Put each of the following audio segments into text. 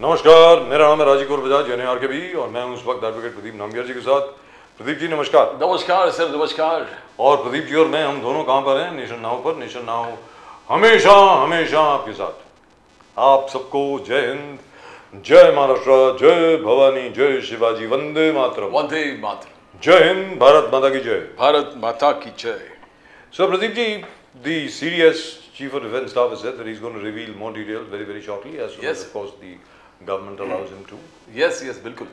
नमस्कार, मेरा नाम है राजीव कौर बजाज NAR के भी और मैं हूं उस वक्त एडवोकेट प्रदीप नामगियाल जी के साथ। प्रदीप जी नमस्कार। नमस्कार सर, नमस्कार। और प्रदीप जी और मैं हम दोनों कहां पर हैं? नेशन नाउ पर। नेशन नाउ हमेशा हमेशा आपके साथ। आप सबको जय हिंद, जय महाराष्ट्र, जय भवानी, जय शिवाजी, वंदे मातरम। वंदे मातरम। जय हिंद, भारत माता की जय। भारत माता की जय। So Pradeep ji, the CDS Chief of Defence Staff has said that he's going to reveal more details very shortly, as soon as of course the government allows him to. Yes, bilkul.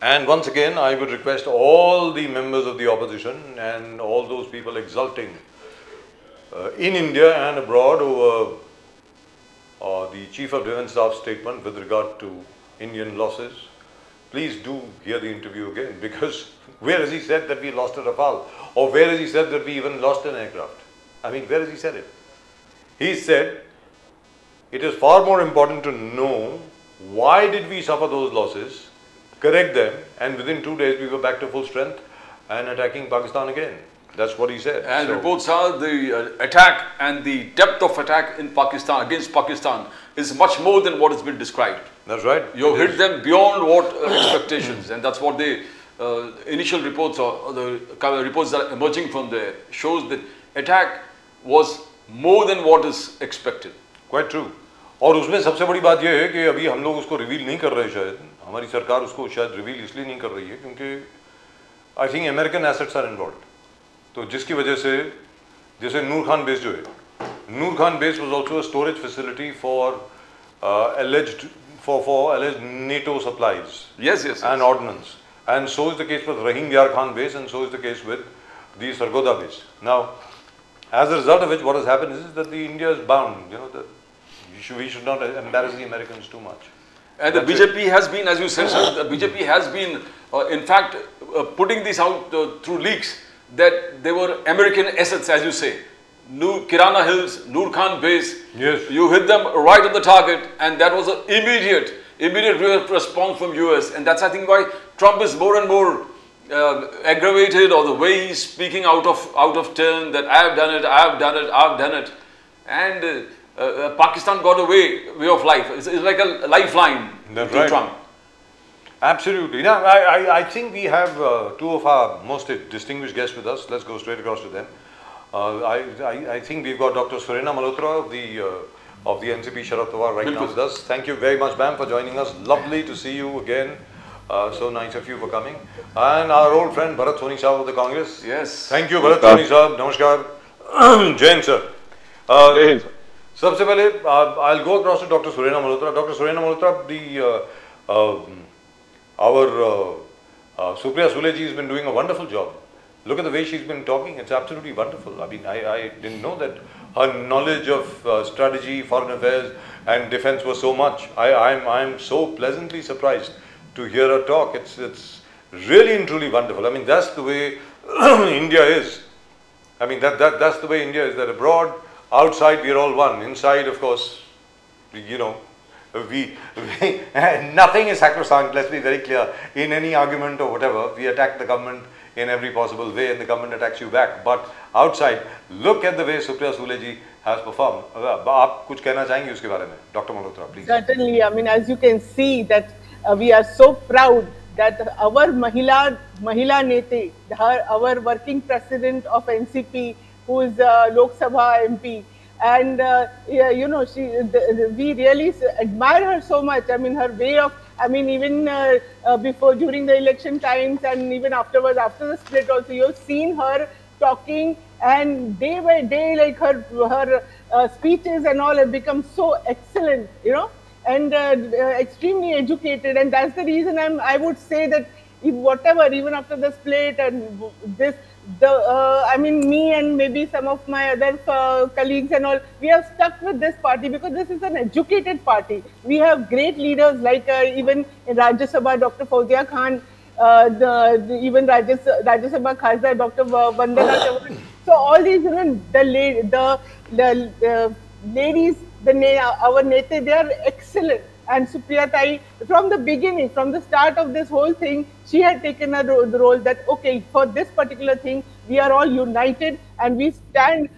And once again, I would request all the members of the opposition and all those people exulting in India and abroad over the Chief of Defence Staff statement with regard to Indian losses. Please do hear the interview again, because where has he said that we lost a Rafale? Or where has he said that we even lost an aircraft? I mean, where has he said it? He said it is far more important to know why did we suffer those losses, correct them, and within 2 days we were back to full strength and attacking Pakistan again. That's what he said. And reports are the attack and the depth of attack in Pakistan, against Pakistan, is much more than what has been described. That's right. You hit them beyond what expectations, and that's what the initial reports or the reports that are emerging from there shows that attack was more than what is expected. Quite true. और उसमें सबसे बड़ी बात यह है कि अभी हम लोग उसको रिवील नहीं कर रहे, शायद हमारी सरकार उसको शायद रिवील इसलिए नहीं कर रही है क्योंकि I think American assets are involve. तो जिसकी वजह से जैसे नूर खान बेस जो है, Noor Khan base was also a storage facility for alleged NATO supplies. Yes. And ordnance. And so is the case with Rahim Yar Khan base, and so is the case with the Sargodha base. Now, as a result of which, what has happened is that the India is bound. You know that we should not embarrass the Americans too much. And the BJP has been, as you said, sir, the BJP has been, in fact, putting this out through leaks that they were American assets, as you say. Kirana Hills, Noor Khan base. Yes. You hit them right on the target, and that was an immediate response from US, and that's I think why Trump is more and more aggravated, or the way he's speaking out of turn, that I've done it, and Pakistan got a way of life. It's like a lifeline to Trump. Absolutely. Now, I think we have two of our most distinguished guests with us. Let's go straight across to them. I think we've got Dr. Surena Malhotra of the NCP Sharad Pawar right now with us. Thank you very much, ma'am, for joining us. Lovely to see you again. So nice of you for coming. And our old friend Bharat Soni Saab of the Congress. Yes. Thank you, Bharat Soni Saab. Namaskar. Jain sir. सबसे पहले I'll go across to Dr. Surena Malhotra. Dr. Surena Malhotra, our Supriya Sule ji has been doing a wonderful job. Look at the way she's been talking. It's absolutely wonderful. I mean, I didn't know that her knowledge of strategy, foreign affairs and defense was so much. I'm so pleasantly surprised to hear her talk. It's really and truly wonderful. I mean, that's the way India is. I mean, that's the way India is. That abroad, outside, we're all one. Inside, of course, you know, nothing is sacrosanct. Let's be very clear. In any argument or whatever, we attack the government in every possible way, and the government attacks you back. But outside, look at the way Supriya Sule ji has performed. आप कुछ कहना चाहेंगे उसके बारे में, Dr. Malhotra, please? Certainly. I mean, as you can see, that we are so proud that our Mahila Nete, our working president of NCP, who is Lok Sabha MP, and you know, we really admire her so much. I mean, her way of, I mean, even before, during the election times, and even afterwards, after the split also, you've seen her talking, and day by day, like her speeches and all have become so excellent, you know, and extremely educated, and that's the reason I would say that if whatever, even after the split and this, I mean, me and maybe some of my other colleagues and all, we have stuck with this party because this is an educated party. We have great leaders like even in Rajya Sabha, Dr. Fauzia Khan, even Rajya Sabha Khasdar, Dr. Vandana Chaudhary. So all these, you know, the ladies, our Nete, they are excellent. And Supriya Tai, from the beginning, from the start of this whole thing, she had taken the role that, okay, for this particular thing, we are all united and we stand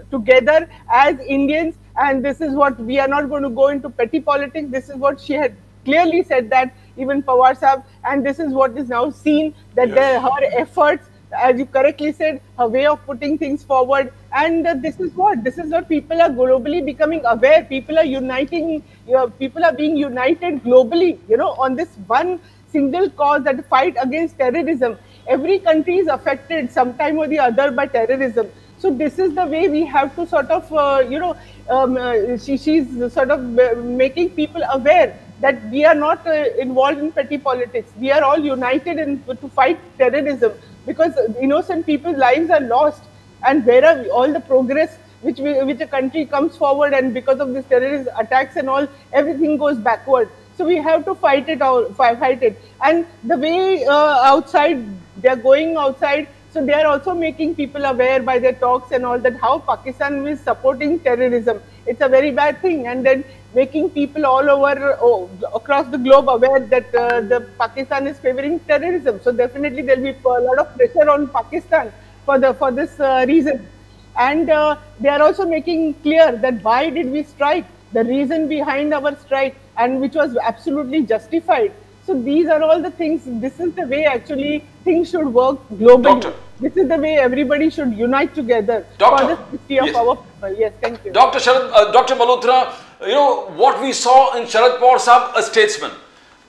together as Indians, and this is what we are not going to go into petty politics. This is what she had clearly said, that even Pawar Sahab, and this is what is now seen, that her efforts, as you correctly said, her way of putting things forward, and this is what people are globally becoming aware. People are uniting. People are being united globally, on this one single cause, that fight against terrorism. Every country is affected sometime or the other by terrorism. So this is the way we have to sort of, she's sort of making people aware that we are not involved in petty politics. We are all united to fight terrorism, because innocent people's lives are lost, and where are all the progress which a country comes forward, and because of this terrorist attacks and all, everything goes backward. So we have to fight it. And the way outside, they are going outside, so they are also making people aware by their talks and all, that how Pakistan is supporting terrorism. It's a very bad thing, and then making people all over across the globe aware that the Pakistan is favoring terrorism. So definitely there will be a lot of pressure on Pakistan for this reason. And they are also making clear that why did we strike, the reason behind our strike, and which was absolutely justified. So these are all the things. This is the way actually things should work globally. Doctor. This is the way everybody should unite together for the safety of our people. Yes, thank you. Dr. Malhotra, what we saw in Sharad Pawar Sahab, a statesman.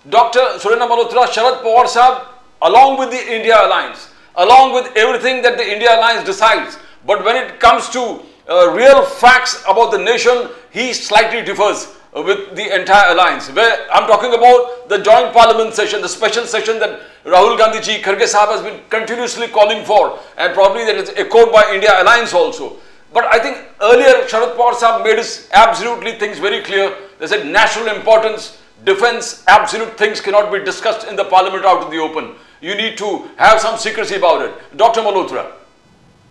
Dr. Surendra Malhotra, Sharad Pawar Sahab, along with the India Alliance, along with everything that the India Alliance decides. But when it comes to real facts about the nation, he slightly differs with the entire alliance. Where I'm talking about the joint parliament session, the special session that Rahul Gandhi ji, Kharge Sahab has been continuously calling for, and probably that is echoed by India Alliance also. But I think earlier Sharad Pawar Sahab made his absolutely things very clear. They said national importance, defense, absolute things cannot be discussed in the parliament out in the open. You need to have some secrecy about it. Dr. Malhotra.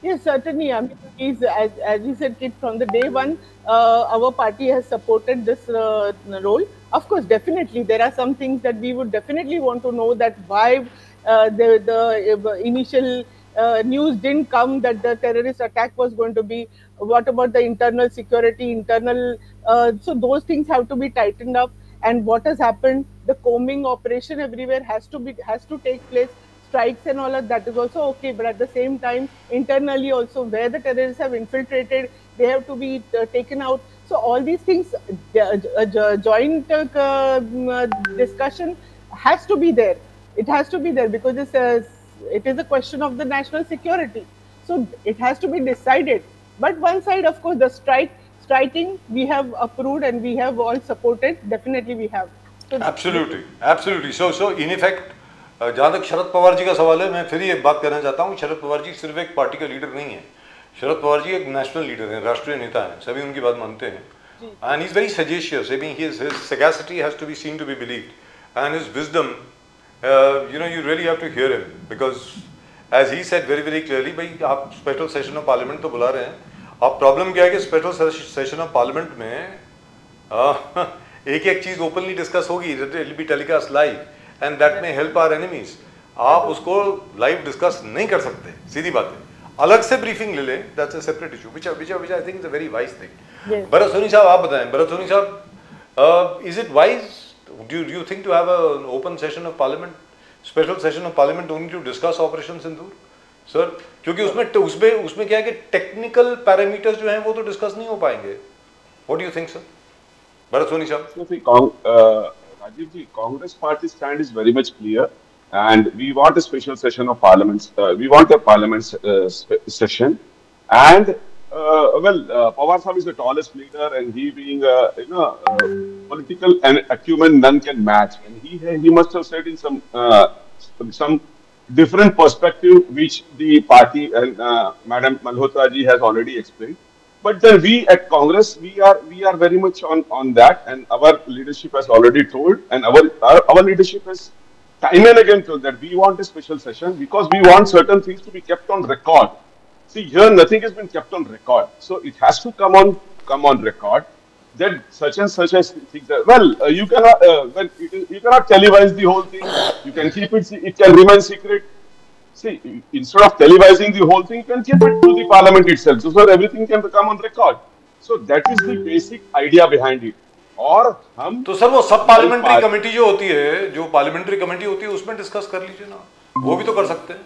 Yes, certainly. I mean, as you said, Kit, from the day one, our party has supported this role. Of course, definitely, there are some things that we would definitely want to know, that why the initial news didn't come that the terrorist attack was going to be. What about the internal security, so those things have to be tightened up. And what has happened, the combing operation everywhere has to take place. Strikes and all of that is also okay, but at the same time, internally also, where the terrorists have infiltrated, they have to be taken out. So all these things, joint discussion has to be there. It has to be there because it is a question of the national security. So it has to be decided. But one side, of course, the striking, we have approved and we have all supported. Definitely we have. So absolutely, absolutely. So in effect, जहाँ तक शरद पवार जी का सवाल है, मैं फिर ये बात करना चाहता हूँ, शरद पवार जी सिर्फ एक पार्टी का लीडर नहीं है. शरद पवार जी एक नेशनल लीडर हैं, राष्ट्रीय नेता हैं, सभी उनकी बात मानते हैं. And he's very sagacious. I mean, his sagacity has to be seen to be believed, and his wisdom, you really have to hear him, because as he said very very clearly, भाई आप special session of parliament तो बुला रहे हैं, अब problem क्या है कि स्पेशल सेशन ऑफ पार्लियामेंट में एक चीज ओपनली डिस्कस होगी, it will be telecast live, and that may help our enemies. आप उसको लाइव डिस्कस नहीं कर सकते, सीधी बात है. अलग से ब्रीफिंग ले लें, that's a separate issue, which I think is a very wise thing. Bharat Soni साहब, आप बताएं. भरत सोनी साहब, is it wise, do you think to have an open session of parliament, special session of parliament only to discuss operation Sindoor, sir? क्योंकि उसमें क्या है कि technical parameters जो हैं वो तो डिस्कस नहीं हो पाएंगे. What do you think, sir? Bharat Soni साहब. Rajiv ji, Congress party stand is very much clear, and we want a special session of parliament. We want a parliament session, and Pawar Sahib is the tallest leader, and he being political and acumen none can match, and he must have said in some different perspective which the party and Madam Malhotra ji has already explained. But then we at Congress, we are very much on that, and our leadership has already told, and our leadership has time and again told that we want a special session because we want certain things to be kept on record. See, here nothing has been kept on record, so it has to come on record that such and such as things. You cannot you cannot televise the whole thing. You can keep it; it can remain secret. See, instead of televising the whole thing, you can keep it to the parliament itself, so everything can come on record. So that is the basic idea behind it. और हम तो sir वो सब parliamentary committee जो होती है, जो parliamentary committee होती है, उसमें डिस्कस कर लीजिए ना, वो भी तो कर सकते हैं।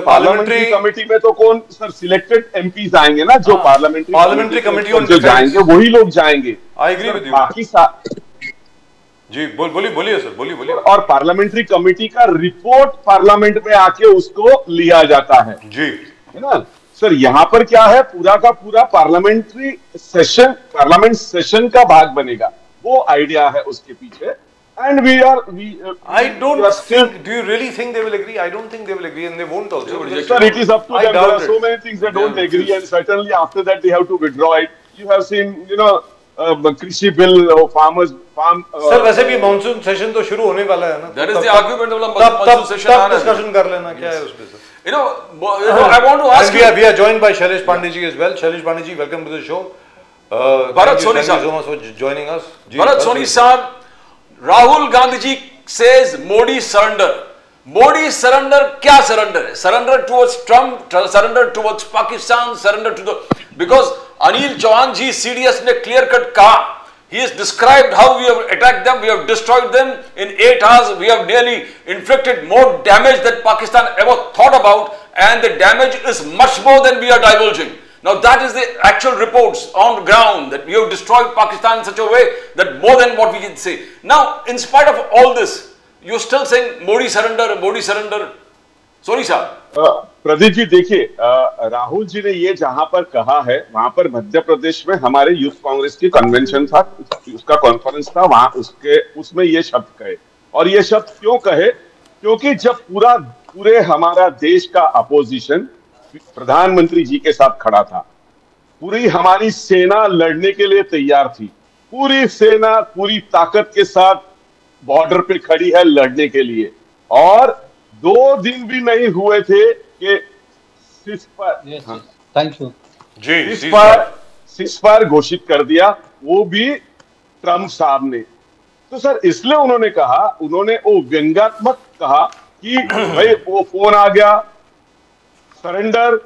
पार्लियामेंट्री कमेटी में तो कौन सर, सिलेक्टेड एमपीज आएंगे ना, जो पार्लियामेंट्री कमेटी जो जाएंगे वही लोग जाएंगे। I agree with you. बाकी जी बोलिए सर, बोलिए। और पार्लियामेंट्री कमेटी का रिपोर्ट पार्लियामेंट में आके उसको लिया जाता है जी, है ना सर। यहाँ पर क्या है, पूरा का पूरा पार्लियामेंट सेशन का भाग बनेगा, वो आइडिया है उसके पीछे। And I don't think, do you really think they will agree? I don't think they will agree, and they won't also. Sir, it is up to them. There are so many things they don't agree, and certainly after that they have to withdraw it. You have seen, कृषि bill, farm. Sir, वैसे भी monsoon session तो शुरू होने वाला है ना। That is the argument of monsoon session. तब डिस्कशन कर लेना, क्या है उसपे sir? I want to ask you. We are joined by Shailesh Pandey ji as well. Shailesh Pandey ji, welcome to the show. Bharat Soni sir, thank you so much for joining us. Bharat Soni sir, Rahul Gandhi ji says Modi surrender. Modi surrender, क्या surrender है? Surrender towards Trump, surrender towards Pakistan, surrender to the, because Anil Chauhan ji CDS ने clear cut कहा, he has described how we have attacked them, we have destroyed them in 8 hours, we have nearly inflicted more damage than Pakistan ever thought about, and the damage is much more than we are divulging. Now that is the actual reports on ground, that we have destroyed Pakistan in such a way that more than what we can say. Now, in spite of all this, you're still saying Modi surrender, Modi surrender. Sorry sir. Pradeep ji देखिए, राहुल जी ने ये जहां पर कहा है, वहां पर मध्य प्रदेश में हमारे यूथ कांग्रेस की कन्वेंशन था, उसका कॉन्फ्रेंस था, वहां उसमें ये शब्द कहे। और ये शब्द क्यों कहे? क्योंकि जब पूरे हमारा देश का अपोजिशन प्रधानमंत्री जी के साथ खड़ा था, पूरी हमारी सेना लड़ने के लिए तैयार थी, पूरी सेना पूरी ताकत के साथ बॉर्डर पे खड़ी है लड़ने के लिए, और 2 दिन भी नहीं हुए थे कि सीज़फायर घोषित कर दिया, वो भी ट्रंप साहब ने। तो सर इसलिए उन्होंने कहा, उन्होंने वो व्यंग्यात्मक कहा कि भाई वो फोन आ गया, सरेंडर,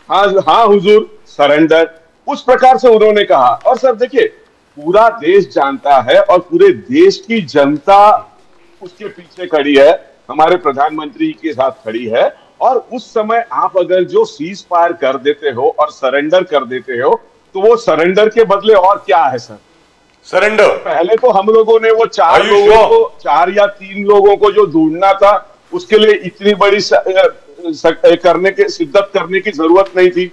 हाँ हुजूर सरेंडर, उस प्रकार से उन्होंने कहा। और सर देखिए, पूरा देश जानता है और पूरे देश की जनता उसके पीछे खड़ी है, हमारे प्रधानमंत्री के साथ खड़ी है। और उस समय आप अगर जो सीज फायर कर देते हो और सरेंडर कर देते हो, तो वो सरेंडर के बदले और क्या है सर? सरेंडर। पहले तो हम लोगों ने वो 4 लोगों को, 4 या 3 लोगों को जो ढूंढना था, उसके लिए इतनी बड़ी शिद्दत करने की जरूरत नहीं थी।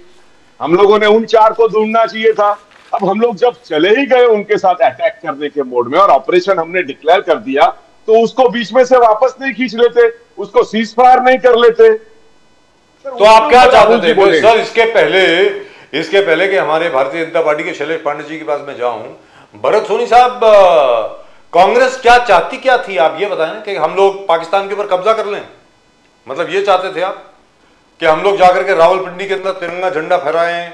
हम लोगों ने उन 4 को ढूंढना चाहिए था। अब हम लोग जब चले ही गए उनके साथ अटैक करने के मोड में, और ऑपरेशन हमने डिक्लेयर कर दिया, तो उसको बीच में से वापस नहीं खींच लेते, उसको सीज फायर नहीं कर लेते। तो आप क्या चाहते थे सर? इसके पहले कि हमारे भारतीय जनता पार्टी के शैलेश पांडे जी के पास मैं जाऊं, भरत सोनी साहब, कांग्रेस क्या चाहती क्या थी, आप ये बताएं कि हम लोग पाकिस्तान के ऊपर कब्जा कर लें? मतलब ये चाहते थे आप कि हम लोग जाकर के रावलपिंडी के अंदर तिरंगा झंडा फहराएं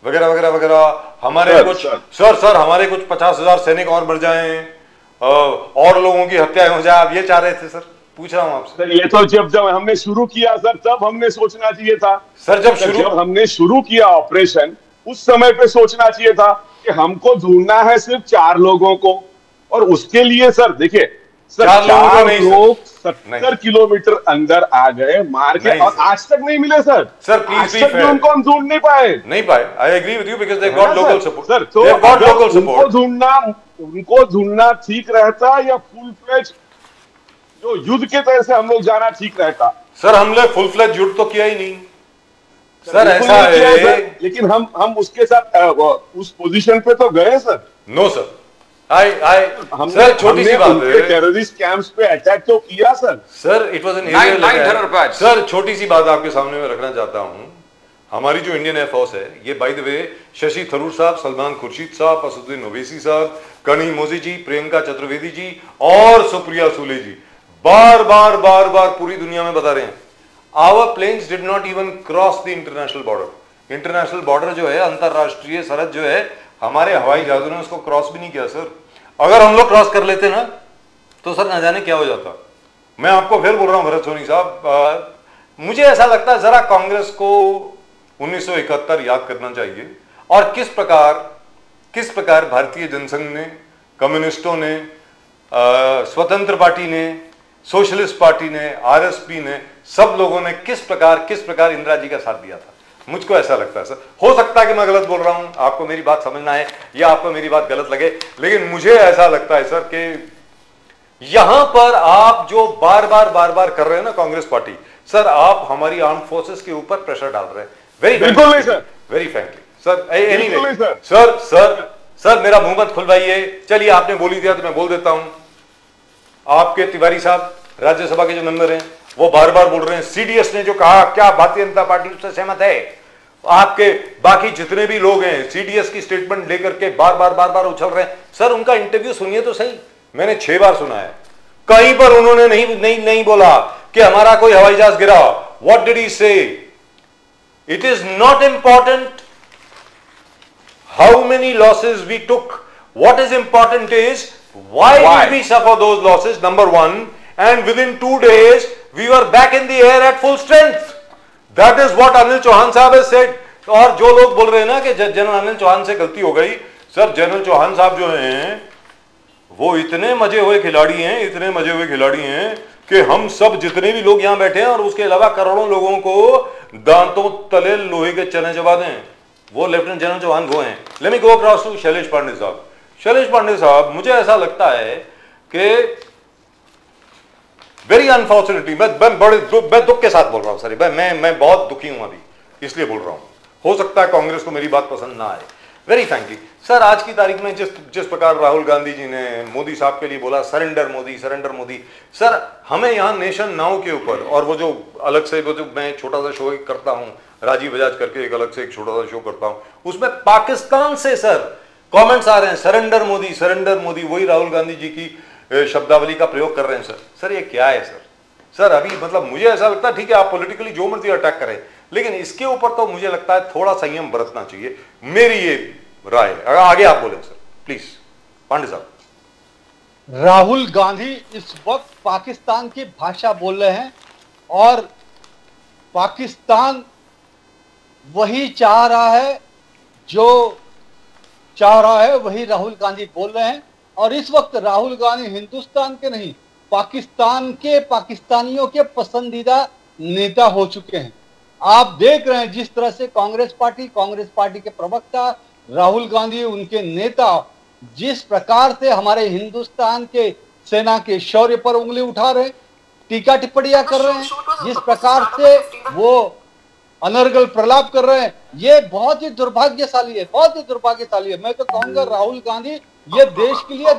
वगैरह वगैरह वगैरह? हमारे कुछ सर हमारे कुछ 50,000 सैनिक और मर जाएं और लोगों की हत्याएं हो जाए, आप ये चाह रहे थे सर? पूछ रहा हूं आपसे। सर ये तो जब हमने शुरू किया सर, तब हमने सोचना चाहिए था सर। जब हमने शुरू किया ऑपरेशन, उस समय पे सोचना चाहिए था कि हमको ढूंढना है सिर्फ 4 लोगों को, और उसके लिए सर देखिए सर 4 लोग 70 किलोमीटर अंदर आ गए मार के, और आज तक नहीं मिले सर। प्लीज आज तक भी उनको हम ढूंढ नहीं पाए। I agree with you, because they got local support sir. तो उनको ढूंढना ठीक रहता या फुल फ्लेज जो युद्ध के तरह से हम लोग जाना ठीक रहता? सर हमने फुल फ्लेज युद्ध तो किया ही नहीं सर, ऐसा है। लेकिन हम उसके साथ उस पोजीशन पे तो गए सर। नो सर, सर छोटी सी बात है, टेररिस्ट कैंप्स पे अटैक तो किया sir. Sir it was an aerial. Sir छोटी सी बात आपके सामने में रखना चाहता हूं, हमारी जो इंडियन एयरफोर्स है, ये by the way Shashi Tharoor साहब, सलमान खुर्शीद साहब, असदुद्दीन ओवैसी साहब, कनी मोदी जी, प्रियंका चतुर्वेदी जी और सुप्रिया सूले जी बार बार पूरी दुनिया में बता रहे हैं, our planes did not even cross the international border. International border जो है, अंतरराष्ट्रीय सरहद जो है, हमारे हवाई जहाजों ने उसको क्रॉस भी नहीं किया सर। अगर हम लोग क्रॉस कर लेते ना, तो सर न जाने क्या हो जाता। मैं आपको फिर बोल रहा हूं भरत सोनी साहब, मुझे ऐसा लगता है जरा कांग्रेस को 1971 याद करना चाहिए। और किस प्रकार भारतीय जनसंघ ने, कम्युनिस्टों ने, स्वतंत्र पार्टी ने, सोशलिस्ट पार्टी ने, आरएसपी ने, सब लोगों ने किस प्रकार इंदिरा जी का साथ दिया था। मुझको ऐसा लगता है सर, हो सकता है कि मैं गलत बोल रहा हूं, आपको मेरी बात समझना है या आपको मेरी बात गलत लगे, लेकिन मुझे ऐसा लगता है सर कि यहां पर आप जो बार बार कर रहे हैं ना कांग्रेस पार्टी, सर आप हमारी आर्म फोर्सेस के ऊपर प्रेशर डाल रहे हैं। बिल्कुल नहीं sir, very frankly sir. Anyway sir. Sir मेरा मुंह मत खुलवाइए। चलिए आपने बोली दिया तो मैं बोल देता हूं। आपके तिवारी साहब राज्यसभा के जो मेंबर हैं वो बार बोल रहे हैं सीडीएस ने जो कहा, क्या भारतीय जनता पार्टी उससे सहमत है? आपके बाकी जितने भी लोग हैं सीडीएस की स्टेटमेंट लेकर के बार उछल रहे हैं। सर उनका इंटरव्यू सुनिए तो सही, मैंने 6 बार सुना है, कहीं पर उन्होंने नहीं बोला कि हमारा कोई हवाई जहाज गिरा। What did he say? It is not important how many losses we took, what is important is why did we suffer those losses, number one, and within 2 days we were back in the air at full strength. That is what Anil Chauhan साहब has said. और जो लोग बोल रहे हैं ना कि general Anil Chauhan से गलती हो गई, सर जनरल चौहान साहब जो हैं वो इतने मजे हुए खिलाड़ी हैं कि हम सब जितने भी लोग यहां बैठे हैं और उसके अलावा करोड़ों लोगों को दांतों तले लोहे के चने चबा दें, वो लेफ्टिनेंट जनरल चौहान वो हैं। Let me go across to Shailesh Pandey साहब। शैलेश पांडे साहब, मुझे ऐसा लगता है कि वेरी अनफॉर्चुनेटली मैं दुख के साथ बोल रहा हूं सर, मैं बहुत दुखी हूं अभी, इसलिए बोल रहा हूं। हो सकता है कांग्रेस को मेरी बात पसंद ना आए, वेरी फ्रैंकली सर। आज की तारीख में जिस प्रकार राहुल गांधी जी ने मोदी साहब के लिए बोला सरेंडर मोदी, सर हमें यहां नेशन नाउ के ऊपर, और वो जो अलग से वो जो मैं छोटा सा शो करता हूं राजीव बजाज करके, एक अलग से एक छोटा सा शो करता हूं, उसमें पाकिस्तान से सर कमेंट्स आ रहे हैं सरेंडर मोदी, वही राहुल गांधी जी की शब्दावली का प्रयोग कर रहे हैं सर ये क्या है सर अभी मतलब मुझे ऐसा लगता है ठीक है आप पॉलिटिकली जो मर्जी अटैक करें, लेकिन इसके ऊपर तो मुझे लगता है थोड़ा संयम बरतना चाहिए, मेरी ये राय है। अगर आगे आप बोलें सर प्लीज। पांडे साहब, राहुल गांधी इस वक्त पाकिस्तान की भाषा बोल रहे हैं और पाकिस्तान वही चाह रहा है जो चाह रहा है, वही राहुल गांधी बोल रहे हैं। और इस वक्त राहुल गांधी हिंदुस्तान के नहीं, पाकिस्तान के, पाकिस्तानियों के पसंदीदा नेता हो चुके हैं। आप देख रहे हैं जिस तरह से कांग्रेस पार्टी के प्रवक्ता राहुल गांधी, उनके नेता जिस प्रकार से हमारे हिंदुस्तान के सेना के शौर्य पर उंगली उठा रहे हैं, टीका टिप्पणियां कर रहे हैं, जिस प्रकार से वो अनर्गल प्रलाप कर रहे हैं, ये बहुत ही दुर्भाग्यशाली है। मैं तो कहूंगा राहुल गांधी ये देश के लिए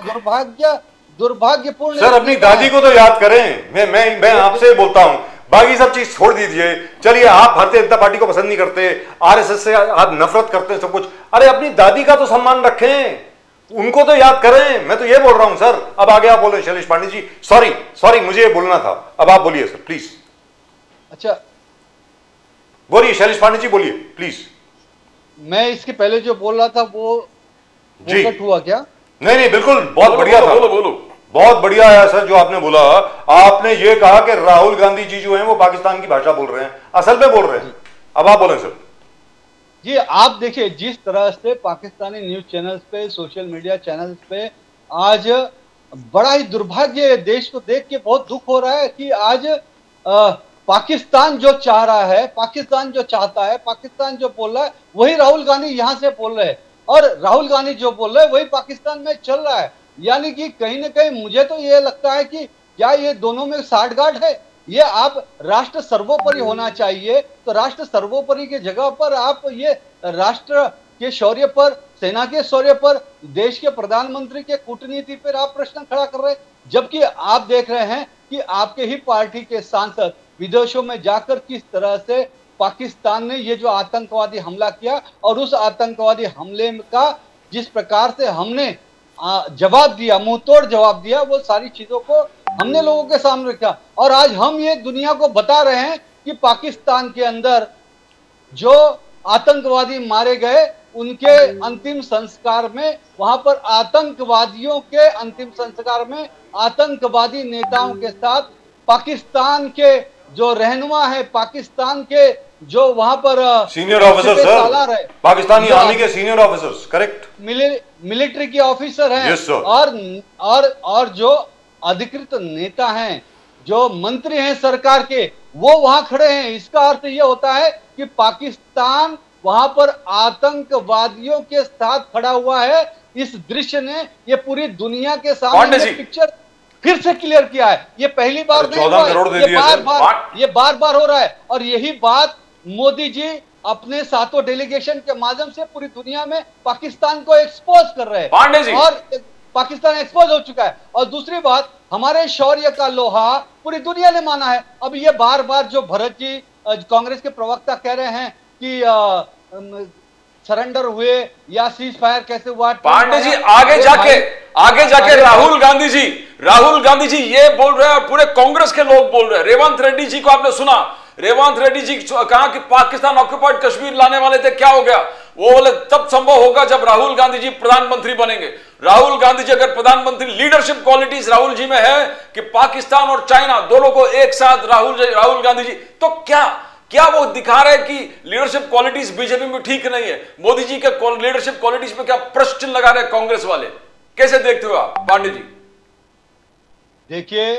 दुर्भाग्यपूर्ण। सर अपनी दादी को तो याद करें। मैं आपसे बोलता हूं, बाकी सब चीज छोड़ दीजिए। चलिए आप भारतीय जनता पार्टी को पसंद नहीं करते, आरएसएस से आप नफरत करते हैं, सब कुछ, अरे अपनी दादी का तो सम्मान रखें, उनको तो याद करें। मैं तो ये बोल रहा हूं सर। अब आगे आप बोले शैलेश पांडे जी। सॉरी मुझे ये बोलना था, अब आप बोलिए सर प्लीज। अच्छा बोलिए शैलेश पांडे जी, बोलिए प्लीज। मैं इसके पहले जो बोल रहा था वो कट हुआ क्या? नहीं बिल्कुल, बहुत बढ़िया था। बोलो। बहुत बढ़िया है सर जो आपने बोला। आपने ये कहा कि राहुल गांधी जी जो हैं वो पाकिस्तान की भाषा बोल रहे हैं, असल में बोल रहे हैं। अब आप बोलें सर। जी आप देखिए जिस तरह से पाकिस्तानी न्यूज चैनल्स पे, सोशल मीडिया चैनल्स पे आज बड़ा ही दुर्भाग्य है, देश को देख के बहुत दुख हो रहा है कि आज पाकिस्तान जो चाह रहा है, पाकिस्तान जो चाहता है, पाकिस्तान जो बोल रहा है, वही राहुल गांधी यहां से बोल रहे हैं, और राहुल गांधी जो बोल रहे हैं वही पाकिस्तान में चल रहा है। यानी कि कहीं ना कहीं मुझे तो ये लगता है कि क्या ये दोनों में साठगांठ है? ये आप राष्ट्र सर्वोपरि होना चाहिए, तो राष्ट्र सर्वोपरि के जगह पर आप ये राष्ट्र के शौर्य पर, सेना के शौर्य पर, देश के प्रधानमंत्री के कूटनीति पर आप प्रश्न खड़ा कर रहे हैं, जबकि आप देख रहे हैं कि आपके ही पार्टी के सांसद विदेशों में जाकर किस तरह से पाकिस्तान ने ये जो आतंकवादी हमला किया, और उस आतंकवादी हमले का जिस प्रकार से हमने जवाब दिया, मुंहतोड़ जवाब दिया, वो सारी चीजों को हमने लोगों के सामने रखा। और आज हम ये दुनिया को बता रहे हैं कि पाकिस्तान के अंदर जो आतंकवादी मारे गए उनके अंतिम संस्कार में, वहां पर आतंकवादियों के अंतिम संस्कार में आतंकवादी नेताओं के साथ पाकिस्तान के जो रहनुमा है, पाकिस्तान के जो वहां पर सीनियर ऑफिसर सालार सर, है, पाकिस्तानी जो आर्मी के सीनियर ऑफिसर्स, करेक्ट, मिलिट्री के ऑफिसर हैं, Yes, sir. और जो अधिकृत नेता हैं, जो मंत्री हैं सरकार के, वो वहां खड़े हैं। इसका अर्थ ये होता है कि पाकिस्तान वहां पर आतंकवादियों के साथ खड़ा हुआ है। इस दृश्य ने ये पूरी दुनिया के सामने ये पिक्चर फिर से क्लियर किया है। ये पहली बार नहीं हुआ है, ये बार बार हो रहा है। और यही बात मोदी जी अपने सातों डेलीगेशन के माध्यम से पूरी दुनिया में पाकिस्तान को एक्सपोज कर रहे हैं, और पाकिस्तान एक्सपोज हो चुका है। और दूसरी बात, हमारे शौर्य का लोहा पूरी दुनिया ने माना है। अब ये बार बार जो भरत जी कांग्रेस के प्रवक्ता कह रहे हैं कि सरेंडर हुए या सीज फायर कैसे हुआ, पांडे जी आगे जाके राहुल गांधी जी ये बोल रहे हैं, और पूरे कांग्रेस के लोग बोल रहे हैं। रेवंत रेड्डी जी को आपने सुना, रेवंत रेड्डी जी कहा कि पाकिस्तान ऑक्युपाइड कश्मीर लाने वाले थे, क्या हो गया? वो बोले तब संभव होगा जब राहुल गांधी जी प्रधानमंत्री बनेंगे। राहुल गांधी जी अगर प्रधानमंत्री, लीडरशिप क्वालिटीज राहुल जी में है कि पाकिस्तान और चाइना दोनों को एक साथ राहुल गांधी जी, तो क्या वो दिखा रहे हैं कि लीडरशिप क्वालिटीज बीजेपी में ठीक नहीं है? मोदी जी के लीडरशिप क्वालिटीज पे क्या प्रश्न लगा रहे हैं कांग्रेस वाले? कैसे देखते हो आप पांडे जी? देखिए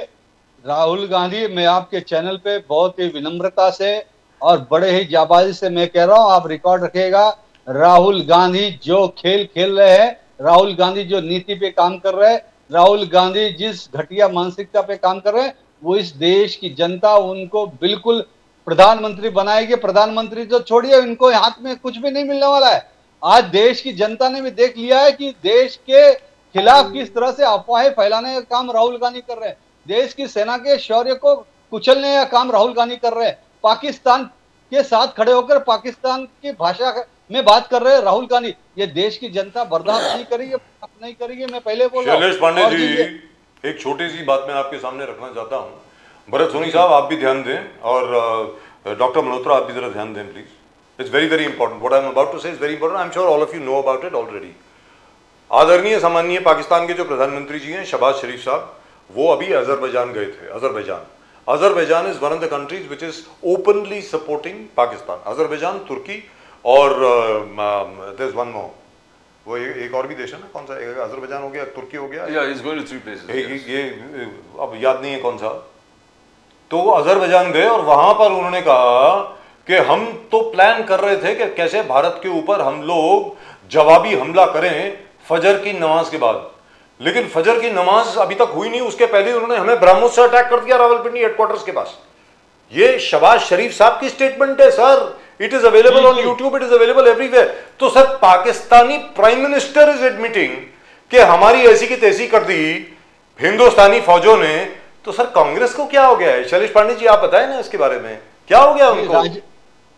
राहुल गांधी, मैं आपके चैनल पे बहुत ही विनम्रता से और बड़े ही जाबाजी से मैं कह रहा हूं, आप रिकॉर्ड रखिएगा। राहुल गांधी जो खेल खेल रहे हैं, राहुल गांधी जो नीति पे काम कर रहे हैं, राहुल गांधी जिस घटिया मानसिकता पे काम कर रहे हैं, वो इस देश की जनता उनको बिल्कुल प्रधानमंत्री बनाएगी। प्रधानमंत्री तो छोड़िए, इनको हाथ में कुछ भी नहीं मिलने वाला है। आज देश की जनता ने भी देख लिया है कि देश के खिलाफ किस तरह से अफवाहें फैलाने का काम राहुल गांधी कर रहे हैं। देश की सेना के शौर्य को कुचलने का काम राहुल गांधी कर रहे हैं। पाकिस्तान के साथ खड़े होकर पाकिस्तान की भाषा में बात कर रहे हैं राहुल गांधी। ये देश की जनता बर्दाश्त नहीं करेगी। मैं पहले बोल रहा हूं। शैलेश पांडे जी, एक छोटी सी बात मैं आपके सामने रखना चाहता हूं। भरत सोनी साहब आप भी ध्यान दें, और डॉक्टर मल्होत्रा आप भी जरा ध्यान दें please. It's very very important, what I am about to say is very important. I am sure all of you know about it already. आदरणीय सम्मानीय पाकिस्तान के जो प्रधानमंत्री जी हैं शहबाज शरीफ साहब, वो अभी अजरबैजान गए थे। Azerbaijan is one of the countries which is openly supporting Pakistan. Azerbaijan, तुर्की और देयर इज वन मोर, वो एक और भी देश है ना, कौन सा? अजरबैजान हो गया, तुर्की हो गया, ये अब याद नहीं है कौन सा। तो वो अजरबैजान गए और वहां पर उन्होंने कहा कि हम तो प्लान कर रहे थे कि कैसे भारत के ऊपर हम लोग जवाबी हमला करें फजर की नमाज के बाद, लेकिन फजर की नमाज अभी तक हुई नहीं, उसके पहले उन्होंने हमें ब्रह्मोस से अटैक कर दिया रावलपिंडी हेडक्वार्टर्स के पास। ये शहबाज शरीफ साहब की स्टेटमेंट है sir. It is available on YouTube, it is available everywhere. तो sir Pakistani prime minister is admitting कि हमारी ऐसी की तैसी कर दी हिंदुस्तानी फौजों ने। तो सर कांग्रेस को क्या हो गया है? शैलेश पांडे जी आप बताएं ना इसके बारे में, क्या हो गया उनको?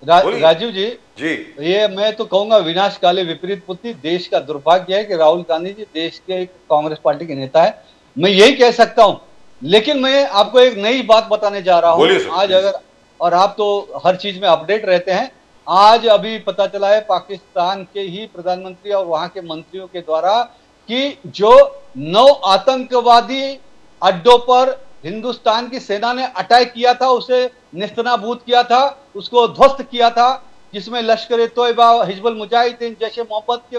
राजीव जी, ये मैं तो कहूंगा विनाश काले विपरीत बुद्धि। देश का दुर्भाग्य है कि राहुल गांधी जी देश के कांग्रेस पार्टी के नेता है, मैं यही कह सकता हूं। लेकिन मैं आपको एक नई बात बताने जा रहा हूं आज। अगर, और आप तो हर चीज में अपडेट रहते हैं, आज अभी पता चला है पाकिस्तान के ही प्रधानमंत्री और वहां के मंत्रियों के द्वारा कि जो 9 आतंकवादी अड्डों पर हिंदुस्तान की सेना ने अटैक किया था, उसे नेस्तनाबूद किया था, उसको ध्वस्त किया था, जिसमें लश्कर तोयबा, हिजबुल मुजाहिदीन, जैश ए मोहम्मद के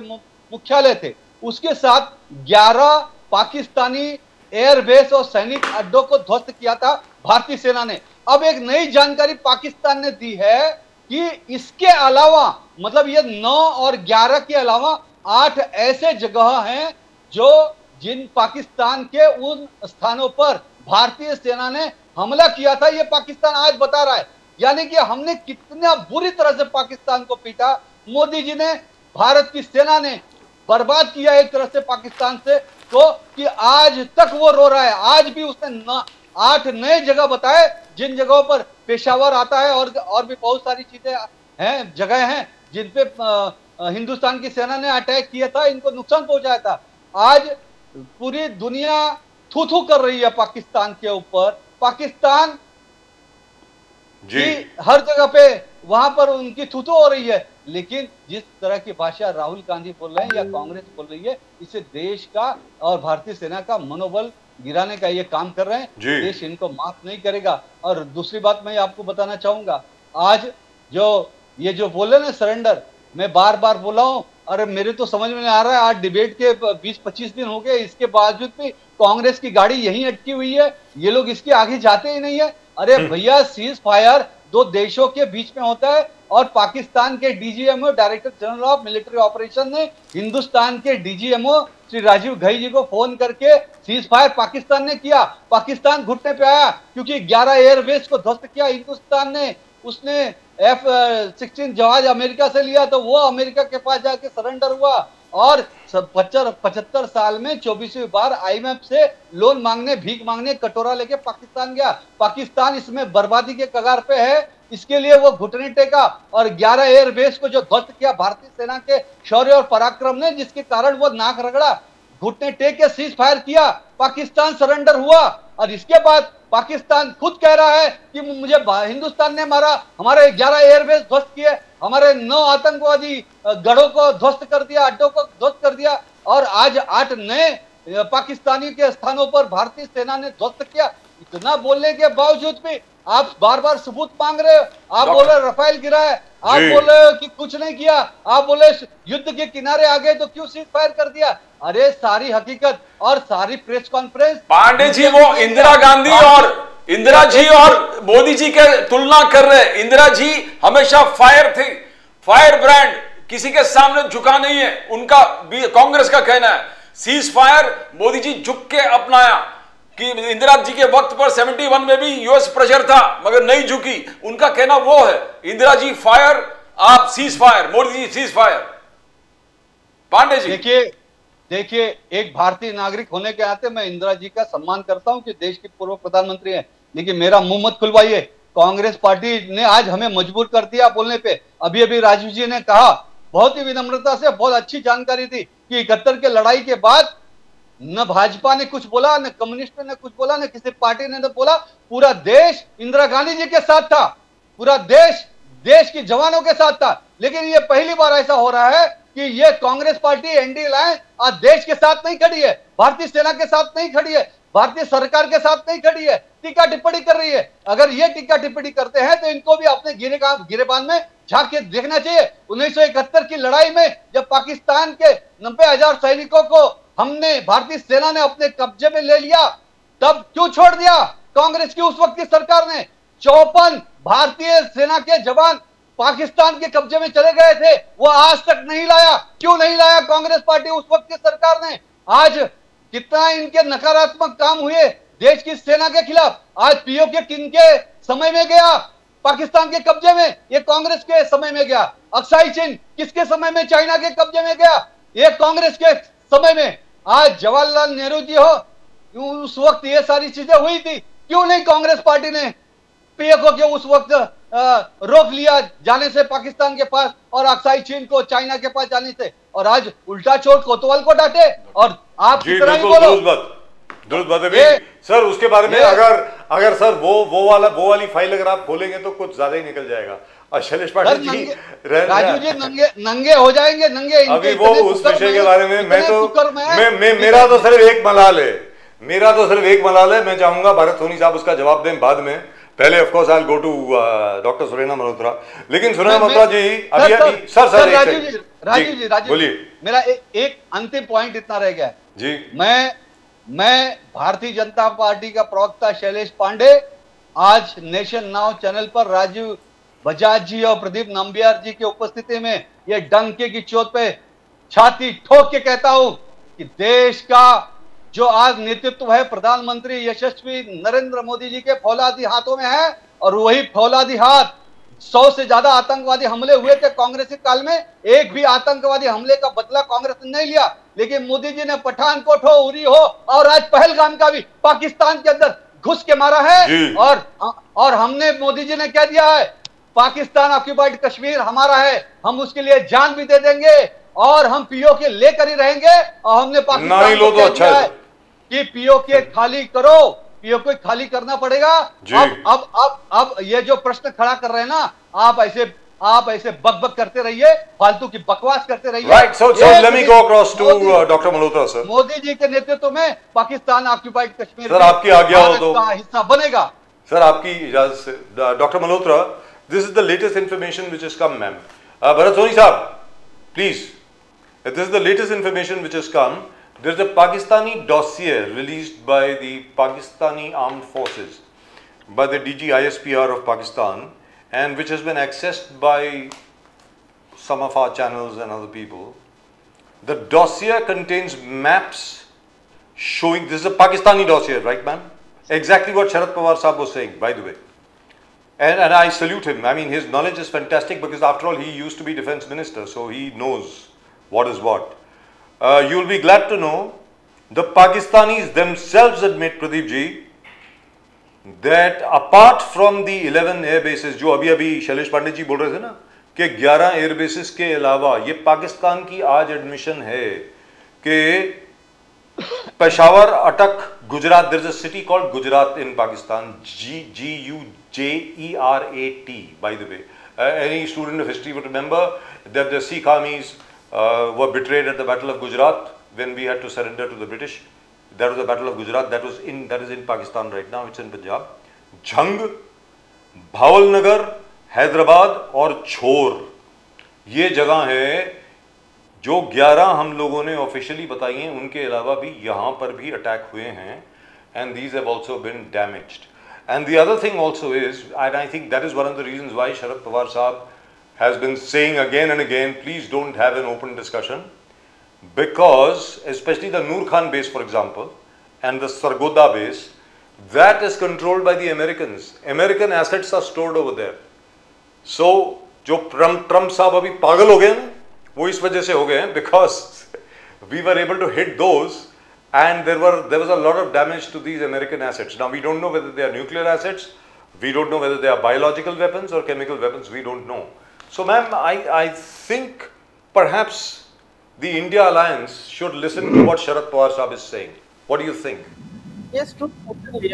मुख्यालय थे, उसके साथ 11 पाकिस्तानी एयरबेस और सैनिक अड्डों को ध्वस्त किया था भारतीय सेना ने। अब एक नई जानकारी पाकिस्तान ने दी है कि इसके अलावा, मतलब ये 9 और 11 के अलावा 8 ऐसे जगह हैं जो जिन पाकिस्तान के उन स्थानों पर भारतीय सेना ने हमला किया था। ये पाकिस्तान आज बता रहा है, यानी कि हमने कितना बुरी तरह से पाकिस्तान को पीटा। मोदी जी ने, भारत की सेना ने बर्बाद किया एक तरह से पाकिस्तान से, तो कि आज तक वो रो रहा है। आज भी उसने 8 नए जगह बताए जिन जगहों पर पेशावर आता है, और भी बहुत सारी चीजें हैं, जगह हैं जिन पे हिंदुस्तान की सेना ने अटैक किया था, इनको नुकसान पहुंचाया था। आज पूरी दुनिया थू थू कर रही है पाकिस्तान के ऊपर। पाकिस्तान जी हर जगह पे वहां पर उनकी थू थू हो रही है। लेकिन जिस तरह की भाषा राहुल गांधी बोल रहे हैं या कांग्रेस बोल रही है, इससे देश का और भारतीय सेना का मनोबल गिराने का ये काम कर रहे हैं। देश इनको माफ नहीं करेगा। और दूसरी बात मैं आपको बताना चाहूंगा, आज जो ये जो बोले ना सरेंडर, मैं बार बार बोला हूं, अरे मेरे तो समझ में नहीं आ रहा है, आज डिबेट के 20-25 दिन हो गए, इसके बावजूद भी कांग्रेस की गाड़ी यहीं अटकी हुई है, ये लोग इसके आगे जाते ही नहीं है। अरे भैया, सीज फायर दो देशों के बीच में होता है, और पाकिस्तान के DGMO, director general of military operation ने हिंदुस्तान के डीजीएमओ श्री राजीव घई जी को फोन करके सीज फायर पाकिस्तान ने किया, पाकिस्तान घुटने पे आया, क्योंकि 11 एयरबेस को ध्वस्त किया हिंदुस्तान ने, उसने F-16 जहाज अमेरिका से लिया, तो वो अमेरिका के पास जाके सरेंडर हुआ, और 75 साल में 24वीं बार IMF से लोन मांगने, भीख मांगने कटोरा लेके पाकिस्तान गया। पाकिस्तान इसमें बर्बादी के कगार पे है, इसके लिए वो घुटने टेका, और 11 एयरबेस को जो ध्वस्त किया भारतीय सेना के शौर्य और पराक्रम ने, जिसके कारण वो नाक रगड़ा, घुटने टेक के सीज फायर किया, पाकिस्तान सरेंडर हुआ। और इसके बाद पाकिस्तान खुद कह रहा है कि मुझे हिंदुस्तान ने मारा, हमारे 11 एयरबेस ध्वस्त किए, हमारे 9 आतंकवादी गढ़ों को ध्वस्त कर दिया, अड्डों को ध्वस्त कर दिया, और आज 8 नए पाकिस्तानी के स्थानों पर भारतीय सेना ने ध्वस्त किया। इतना बोलने के बावजूद भी आप बार बार सबूत मांग रहे हो। आप बोल रहे रफेल गिरा है, आप बोल रहे हो कि कुछ नहीं किया, आप बोले युद्ध के किनारे आ गए तो क्यों सीज फायर कर दिया। अरे सारी हकीकत और सारी प्रेस कॉन्फ्रेंस पांडे जी वो इंदिरा गांधी और मोदी जी के तुलना कर रहे हैं। इंदिरा जी हमेशा फायर थी, फायर ब्रांड, किसी के सामने झुका नहीं है, उनका कांग्रेस का कहना है। सीज फायर मोदी जी झुक के अपनाया, कि इंदिरा जी के वक्त पर 71 में भी यूएस प्रेशर था मगर नहीं झुकी, उनका कहना वो है। इंदिरा जी फायर, आप cease fire, Modi ji cease fire. Pandey ji देखिए, एक भारतीय नागरिक होने के नाते मैं इंदिरा जी का सम्मान करता हूं कि देश की पूर्व प्रधानमंत्री हैं, लेकिन मेरा मुंह मत खुलवाइए। कांग्रेस पार्टी ने आज हमें मजबूर कर दिया बोलने पे। अभी अभी राजीव जी ने कहा, बहुत ही विनम्रता से, बहुत अच्छी जानकारी थी कि 71 के लड़ाई के बाद न भाजपा ने कुछ बोला, न कम्युनिस्ट ने कुछ बोला, न किसी पार्टी ने बोला, पूरा देश इंदिरा गांधी जी के साथ था, पूरा देश के जवानों के साथ था। लेकिन ये पहली बार ऐसा हो रहा है कि ये कांग्रेस पार्टी एनडीए लाए आज देश के साथ नहीं खड़ी है, भारतीय सेना के साथ नहीं खड़ी है, भारतीय सरकार के साथ नहीं खड़ी है, टीका टिप्पणी कर रही है। अगर ये टीका टिप्पणी करते हैं तो इनको भी अपने गिरेबान में झांक के देखना चाहिए। 1971 की लड़ाई में जब पाकिस्तान के 90,000 सैनिकों को हमने, भारतीय सेना ने अपने कब्जे में ले लिया, तब क्यों छोड़ दिया कांग्रेस की उस वक्त की सरकार ने। 54 भारतीय सेना के जवान पाकिस्तान के कब्जे में चले गए थे, वो आज तक नहीं लाया। क्यों नहीं लाया कांग्रेस पार्टी उस वक्त की सरकार ने। आज कितना इनके नकारात्मक काम हुए देश की सेना के खिलाफ। आज पीओके किनके समय में गया पाकिस्तान के कब्जे में, ये कांग्रेस के समय में गया। अक्साई चिन किसके समय में चाइना के कब्जे में गया, ये कांग्रेस के समय में। आज जवाहरलाल नेहरू जी हो, उस वक्त ये सारी चीजें हुई थी, क्यों नहीं कांग्रेस पार्टी ने पीओके के उस वक्त रोक लिया जाने से पाकिस्तान के पास, और अक्साई चीन को चाइना के पास जाने से। और आज उल्टा चोट कोतवाल को डांटे, और आप कितना ही बोलो। दुरुस्त बात है सर। उसके बारे में अगर सर वो वाली फाइल अगर आप खोलेंगे तो कुछ ज्यादा ही निकल जाएगा। और शैलेश पाटिल जी, राजू जी नंगे हो जाएंगे, नंगे। अभी वो उस विषय के बारे में मेरा तो सिर्फ एक मलाल है, मैं चाहूंगा भरत सोनी साहब उसका जवाब दें बाद में। पहले of course I will go to doctor Sunaina Malhotra. लेकिन सुनैना मल्होत्रा जी अभी सर राजू जी बोलिए। मेरा एक अंतिम पॉइंट इतना रह गया जी। मैं भारतीय जनता पार्टी का प्रवक्ता शैलेश पांडे आज नेशन नाउ चैनल पर राजीव बजाज जी और प्रदीप नंबियार जी की उपस्थिति में ये डंके की चोट पे छाती ठोक के कहता हूं कि देश का जो आज नेतृत्व है प्रधानमंत्री यशस्वी नरेंद्र मोदी जी के फौलादी हाथों में है। और वही फौलादी हाथ, 100 से ज्यादा आतंकवादी हमले हुए थे कांग्रेसी काल में, एक भी आतंकवादी हमले का बदला कांग्रेस ने नहीं लिया। लेकिन मोदी जी ने पठानकोट हो, उरी हो, और आज पहलगाम का भी पाकिस्तान के अंदर घुस के मारा है। और हमने, मोदी जी ने कह दिया है पाकिस्तान ऑक्युपाइड कश्मीर हमारा है, हम उसके लिए जान भी दे देंगे, और हम पीओके लेकर ही रहेंगे। और हमने पाकिस्तान को कह दिया है कि पीओके खाली करो, पीओके खाली करना पड़ेगा। अब ये जो प्रश्न खड़ा कर रहे हैं ना, आप ऐसे बक करते रहिए, फालतू की बकवास करते रहिए। Right, so let me go across to Dr. Malhotra sir. Modi ji के नेतृत्व में पाकिस्तान ऑक्युपाइड कश्मीर सर आपकी आज्ञा हो तो का हिस्सा बनेगा। सर आपकी इजाजत से doctor Malhotra, This is the latest information which has come, ma'am. Bharat Soni Saab, please. This is the latest information which has come. There is a Pakistani dossier released by the Pakistani Armed Forces, by the DG ISPR of Pakistan, and which has been accessed by some of our channels and other people. The dossier contains maps showing, this is a Pakistani dossier, right ma'am? Exactly what Sharad Pawar Saab was saying, by the way. And I salute him. I mean, his knowledge is fantastic because after all, he used to be defense minister, so he knows what is what. You will be glad to know the Pakistanis themselves admit, Pradeep ji, that apart from the 11 air bases, जो अभी शैलेश पांडे जी बोल रहे थे ना, कि 11 air bases के अलावा ये पाकिस्तान की आज एडमिशन है कि Peshawar, Atak, Gujarat, there is a city called Gujarat in Pakistan, Gujarat, by the way. Any student of history would remember that the Sikh armies were betrayed at the Battle of Gujarat when we had to surrender to the British. That was the Battle of Gujarat, that is in Pakistan right now, it's in Punjab. Jhang, Bhavalnagar, Hyderabad और छोर, ये जगह है जो 11 हम लोगों ने officially बताई हैं, उनके अलावा भी यहाँ पर भी अटैक हुए हैं, and these have also been damaged. And the other thing also is, and I think that is one of the reasons why Sharad Pawar Saab has been saying again and again, please don't have an open discussion, because especially the Noor Khan base, for example, and the Sargodha base, that is controlled by the Americans. American assets are stored over there. So, जो Trump साहब अभी पागल हो गए हैं, वो इस वजह से हो गए हैं, because we were able to hit those, and there was a lot of damage to these American assets. Now we don't know whether they are nuclear assets, we don't know whether they are biological weapons or chemical weapons, we don't know. So ma'am, I think perhaps the India Alliance should listen to what Sharad Pawar Saab is saying. What do you think? Yes, true. Totally.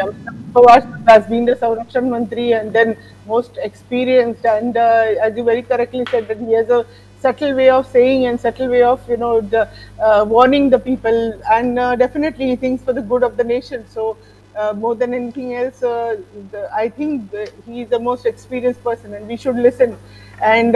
Pawar has been the Sanrakshan Mantri and then most experienced, and as you very correctly said, that he has a subtle way of saying and subtle way of warning the people, and definitely he thinks for the good of the nation. So more than anything else, I think he is the most experienced person, and we should listen. And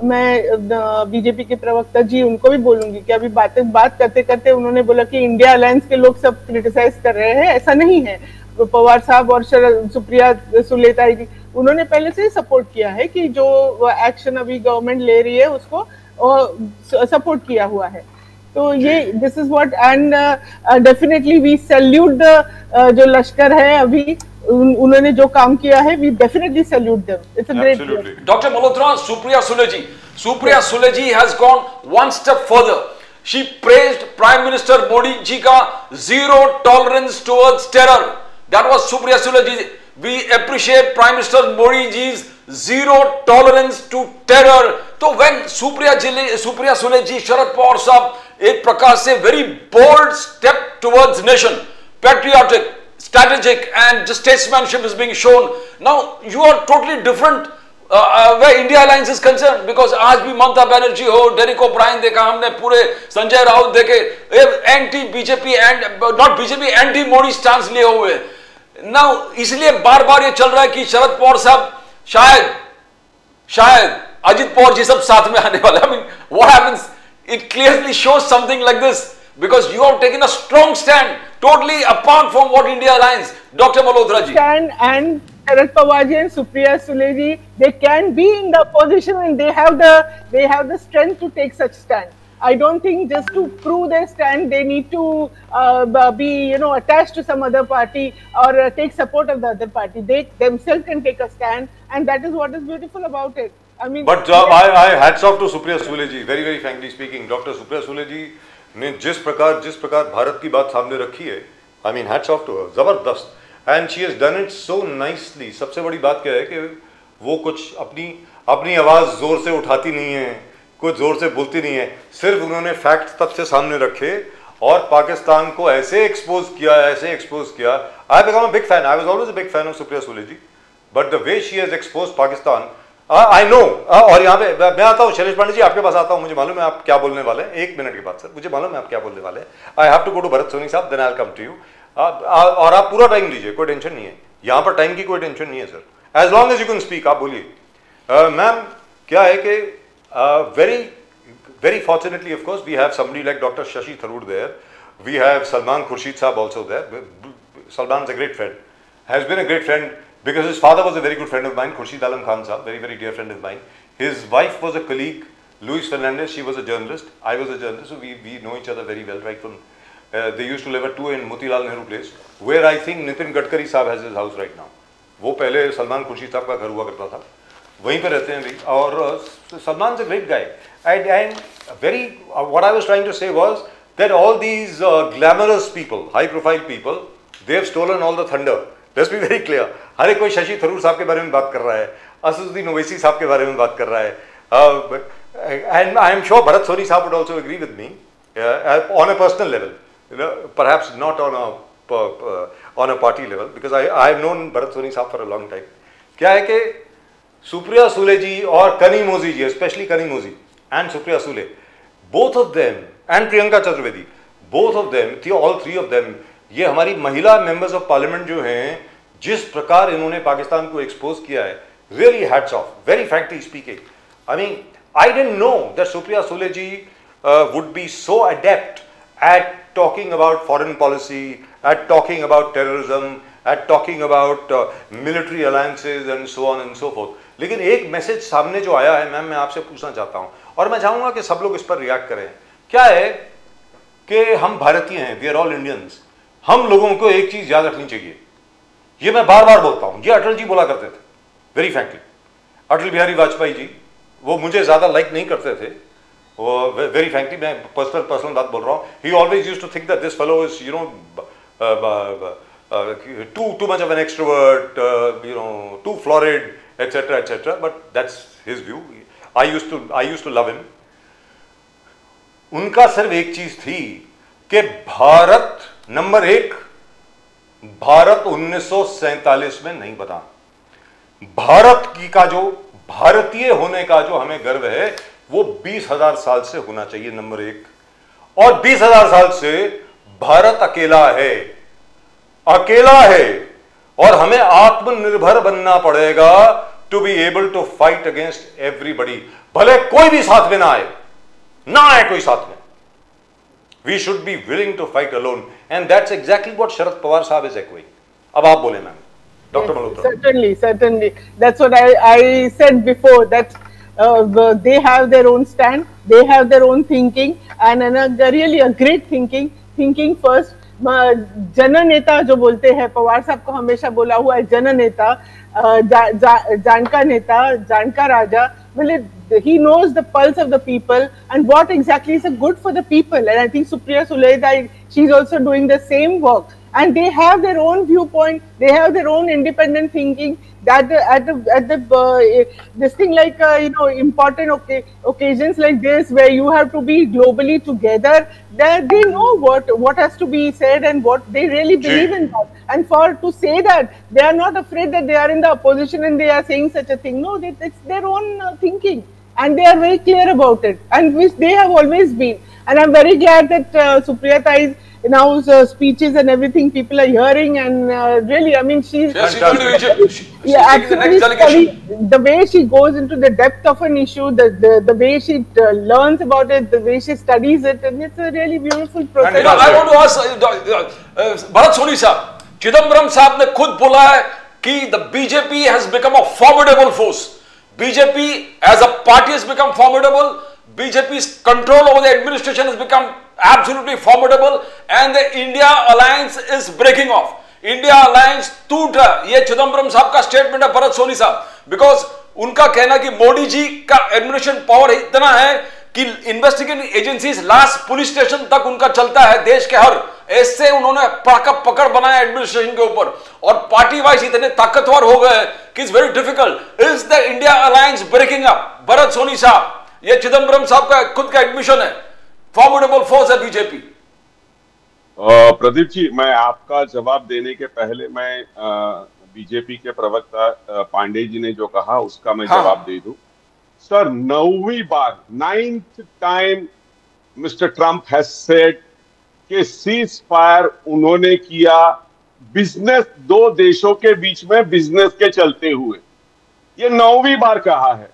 मैं BJP के प्रवक्ता जी उनको भी बोलूंगी कि अभी बात करते करते उन्होंने बोला कि इंडिया अलायंस के लोग सब क्रिटिसाइज कर रहे हैं, ऐसा नहीं है. पवार साहब और सुप्रिया सुले जी उन्होंने पहले से ही सपोर्ट किया है कि जो एक्शन अभी गवर्नमेंट ले रही है उसको सपोर्ट किया हुआ है. तो ये this is what, and definitely we salute the जो लश्कर है अभी उन्होंने जो काम किया है, we definitely salute them. It's a great deal. Dr. Malhotra, Supriya Sule ji has gone one step further. She praised Prime Minister Modi ji ka zero tolerance towards terror. That was Supriya Sule ji. We appreciate Prime Minister Modi ji's zero tolerance to terror. So when Supriya Sule ji, Sharad Pawar Saab, एक प्रकार से very bold step towards nation, patriotic, strategic, and just statesmanship is being shown. Now you are totally different where India Alliance is concerned, because आज भी ममता बनर्जी हो, Derek O'Brien देखा हमने, पूरे संजय राउत देखे, anti BJP and not BJP anti Modi stance लिए हुए. Now इसलिए बार बार ये चल रहा है कि शरद पवार साहब शायद अजित पवार जी सब साथ में आने वाले. I mean, what happens? It clearly shows something like this, because you have taken a strong stand, totally apart from what India Alliance, Dr. Malhotra ji. And Sharad Pawar ji and Supriya Sule ji, they can be in the opposition and they have the strength to take such stand. I don't think just to prove their stand they need to be attached to some other party or take support of the other party. They themselves can take a stand, and that is what is beautiful about it. I mean, but I hats off to Supriya Sule ji, very very frankly speaking. Dr. Supriya Sule ji ने जिस प्रकार भारत की बात सामने रखी है, I mean hats off to her, जबरदस्त, and she has done it so nicely. सबसे बड़ी बात क्या है कि वो कुछ अपनी आवाज़ ज़ोर से उठाती नहीं है, कुछ ज़ोर से बोलती नहीं है, सिर्फ उन्होंने फैक्ट तथ्य सामने रखे और पाकिस्तान को ऐसे एक्सपोज किया. I become a big fan. I was always a big fan of Supriya Sule ji, but the way she has exposed Pakistan, I know. और यहाँ पे मैं आता हूँ, शैलेश पांडे जी आपके पास आता हूँ, मुझे मालूम है आप क्या बोलने वाले हैं. 1 मिनट के बाद सर, मुझे मालूम है आप क्या बोलने वाले हैं. I have to go to Bharat Soni साहब, then I'll come to you. और आप पूरा टाइम लीजिए, कोई टेंशन नहीं है, यहाँ पर टाइम की कोई टेंशन नहीं है sir. As long as you can speak, आप बोलिए. मैम क्या है कि very fortunately, of course, we have somebody like Dr. Shashi Tharoor there. We have Salman Khurshid Saab also there. Salman's a great friend, has been a great friend because his father was a very good friend of mine, Khurshid Alam Khan Saab, very, very dear friend of mine. His wife was a colleague, Luis Fernandez, she was a journalist, I was a journalist, so we know each other very well, right from, they used to live at 2 in Motilal Nehru Place, where I think Nitin Gadkari Saab has his house right now. वो पहले सलमान खुर्शीद साहब का घर हुआ करता था, वहीं पे रहते हैं भी. और Salman's a great guy. And what I was trying to say was that all these glamorous people, high profile people, they have stolen all the thunder. Let's be very clear. हर एक कोई शशि थरूर साहब के बारे में बात कर रहा है, असदुद्दीन ओवैसी साहब के बारे में बात कर रहा है. And I am sure Bharat Soni साहब would also agree with me on a personal level, perhaps not on a party level, because I have known Bharat Soni साहब for a long time. क्या है कि सुप्रिया सुले जी और कनी मोजी जी, especially कनी मोजी and Supriya Sule, both of them, and Priyanka Chaturvedi, both of them, all three of them, ये हमारी महिला members of parliament जो हैं, जिस प्रकार इन्होंने पाकिस्तान को expose किया है, really hats off, very frankly speaking. I mean, I didn't know that Supriya Sule ji would be so adept at talking about foreign policy, at talking about terrorism, at talking about military alliances and so on and so forth. लेकिन एक message सामने जो आया है ma'am, मैं आपसे पूछना चाहता हूं और मैं चाहूंगा कि सब लोग इस पर रिएक्ट करें. क्या है कि हम भारतीय हैं, वी आर ऑल इंडियंस. हम लोगों को एक चीज याद रखनी चाहिए, ये मैं बार बार बोलता हूं, ये अटल जी बोला करते थे, वेरी फ्रैंकली. अटल बिहारी वाजपेयी जी, वो मुझे ज्यादा लाइक नहीं करते थे, वो वेरी फ्रैंकली, मैं पर्सनल बात बोल रहा हूं. He always used to think that this fellow is too much of an extrovert, too florid, etc. But that's his view. I used to love him. उनका सिर्फ एक चीज थी कि भारत नंबर 1, भारत 1947 में नहीं बना. भारत की का जो भारतीय होने का जो हमें गर्व है वो 20,000 साल से होना चाहिए, नंबर 1. और 20,000 साल से भारत अकेला है और हमें आत्मनिर्भर बनना पड़ेगा to be able to fight against everybody. भले कोई भी साथ में ना आए कोई साथ में. We should be willing to fight alone and that's exactly what Sharad Pawar साहब इज एक्विंग. अब आप बोले ma'am. Dr. Malhotra. Certainly. That's what I said before, that they have their own stand, they have their own thinking, and really a great thinking first. जननेता जो बोलते हैं, पवार साहब को हमेशा बोला हुआ है जननेता, जानका नेता, जानका राजा. मतलब he knows the pulse of the people and what exactly is good for the people. And I think Supriya Sule, she's also doing the same work. And they have their own viewpoint, they have their own independent thinking. That this thing like important occasions like this, where you have to be globally together, that they know what has to be said and what they really believe in that. And to say that they are not afraid that they are in the opposition and they are saying such a thing. No, it's their own thinking, and they are very clear about it, and which they have always been. And I'm very glad that Supriyata is now speeches and everything people are hearing, and really, I mean, she's going to Egypt. Yeah, absolutely. The way she goes into the depth of an issue, the way she learns about it, the way she studies it, and it's a really beautiful process. And, I want to ask Bharat Soni साहब, चिदम्बरम साहब ने खुद बोला है कि the BJP has become a formidable force. BJP as a party has become formidable. BJP's control over the administration has become absolutely formidable, and the India alliance is breaking off. India alliance टूट रहा. ये चिदम्बरम साहब का statement है, भरत सोनी साहब, because उनका कहना कि मोदी जी का एडमिनिस्ट्रेशन पावर इतना है कि investigating agencies last police station तक उनका चलता है देश के हर. ऐसे उन्होंने पकड़ बनाया एडमिनिस्ट्रेशन के ऊपर, और पार्टी वाइज इतने ताकतवर हो गए कि it's very difficult. Is the India alliance breaking up? Bharat Soni साहब, ये चिदम्बरम साहब का खुद का एडमिशन है, फॉर्मिडेबल फोर्स है बीजेपी. प्रदीप जी, मैं आपका जवाब देने के पहले मैं बीजेपी के प्रवक्ता पांडे जी ने जो कहा उसका मैं जवाब दे दूं. सर, 9वीं बार, 9th time mister Trump has said कि सीज फायर उन्होंने किया बिजनेस, दो देशों के बीच में बिजनेस के चलते हुए. ये 9वीं बार कहा है।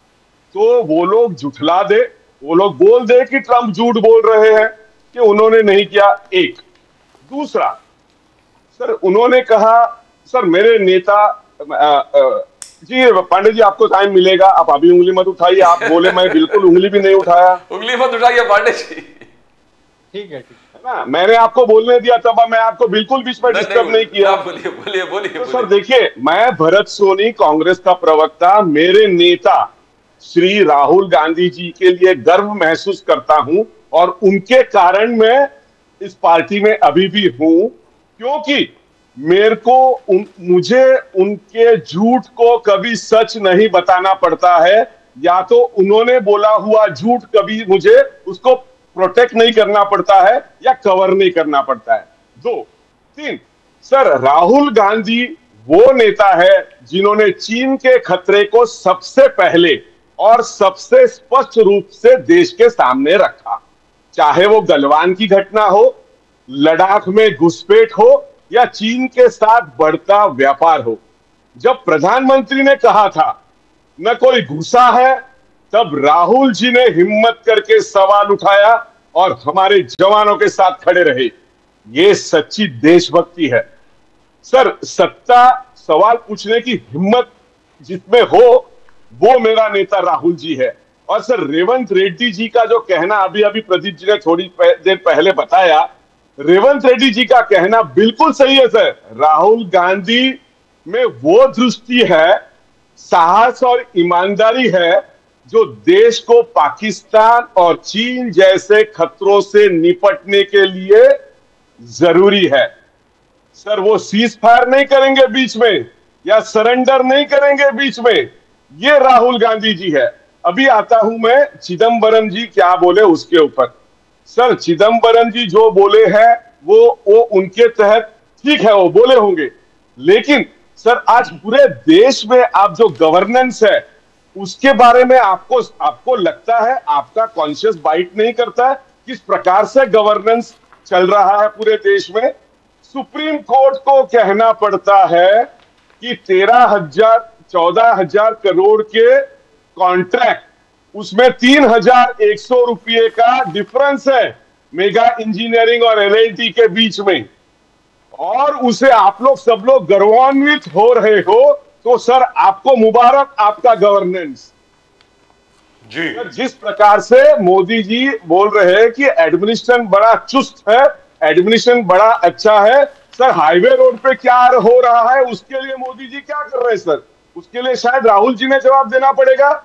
तो वो लोग झुठला दे, वो लोग बोल दे कि ट्रंप झूठ बोल रहे हैं कि उन्होंने नहीं किया। एक दूसरा, सर उन्होंने कहा, सर मेरे नेता जी पांडे जी आपको टाइम मिलेगा, आप अभी उंगली मत उठाइए। आप बोले मैं बिल्कुल उंगली भी नहीं उठाया। उंगली मत उठाइए पांडे जी। ठीक है ना, मैंने आपको बोलने दिया तब, मैं आपको बिल्कुल बीच में डिस्टर्ब नहीं किया। बोलिए बोलिए बोलिए। तो सर देखिए, मैं भरत सोनी, कांग्रेस का प्रवक्ता, मेरे नेता श्री राहुल गांधी जी के लिए गर्व महसूस करता हूं और उनके कारण मैं इस पार्टी में अभी भी हूं, क्योंकि मेरे को मुझे उनके झूठ को कभी सच नहीं बताना पड़ता है, या तो उन्होंने बोला हुआ झूठ कभी मुझे उसको प्रोटेक्ट नहीं करना पड़ता है या कवर नहीं करना पड़ता है। 2 3 सर राहुल गांधी वो नेता है जिन्होंने चीन के खतरे को सबसे पहले और सबसे स्पष्ट रूप से देश के सामने रखा, चाहे वो गलवान की घटना हो, लद्दाख में घुसपैठ हो या चीन के साथ बढ़ता व्यापार हो। जब प्रधानमंत्री ने कहा था न कोई घुसा है, तब राहुल जी ने हिम्मत करके सवाल उठाया और हमारे जवानों के साथ खड़े रहे। ये सच्ची देशभक्ति है। सर सत्ता सवाल पूछने की हिम्मत जिसमें हो, वो मेरा नेता राहुल जी है। और सर रेवंत रेड्डी जी का जो कहना अभी अभी प्रदीप जी ने थोड़ी देर पहले बताया, रेवंत रेड्डी जी का कहना बिल्कुल सही है सर। राहुल गांधी में वो दृष्टि है, साहस और ईमानदारी है जो देश को पाकिस्तान और चीन जैसे खतरों से निपटने के लिए जरूरी है। सर वो सीज फायर नहीं करेंगे बीच में या सरेंडर नहीं करेंगे बीच में, ये राहुल गांधी जी है। अभी आता हूं मैं चिदम्बरम जी क्या बोले उसके ऊपर। सर चिदम्बरम जी जो बोले हैं वो उनके तहत ठीक है, वो बोले होंगे, लेकिन सर आज पूरे देश में आप जो गवर्नेंस है उसके बारे में आपको लगता है, आपका कॉन्शियस बाइट नहीं करता है किस प्रकार से गवर्नेंस चल रहा है पूरे देश में। सुप्रीम कोर्ट को कहना पड़ता है कि 14,000 करोड़ के कॉन्ट्रैक्ट, उसमें 3,100 रुपये का डिफरेंस है मेगा इंजीनियरिंग और एलएनटी के बीच में, और उसे आप लोग सब लोग गर्वान्वित हो रहे हो। तो सर आपको मुबारक, आपका गवर्नेंस जी। जिस प्रकार से मोदी जी बोल रहे हैं कि एडमिनिस्ट्रेशन बड़ा चुस्त है, एडमिनिस्ट्रेशन बड़ा अच्छा है, सर हाईवे रोड पे क्या हो रहा है उसके लिए मोदी जी क्या कर रहे हैं सर, उसके लिए शायद राहुल जी ने जवाब देना पड़ेगा।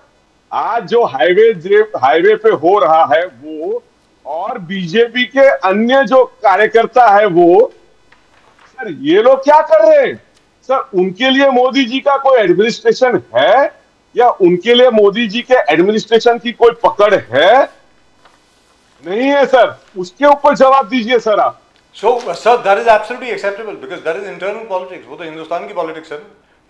आज जो हाईवे पे हो रहा है वो, और बीजेपी के अन्य जो कार्यकर्ता है वो, सर ये लोग क्या कर रहे हैं सर? उनके लिए मोदी जी का कोई एडमिनिस्ट्रेशन है या उनके लिए मोदी जी के एडमिनिस्ट्रेशन की कोई पकड़ है? नहीं है सर, उसके ऊपर जवाब दीजिए सर आप। So, sir, that is absolutely acceptable because that is internal politics. वो तो हिंदुस्तान की पॉलिटिक्स है।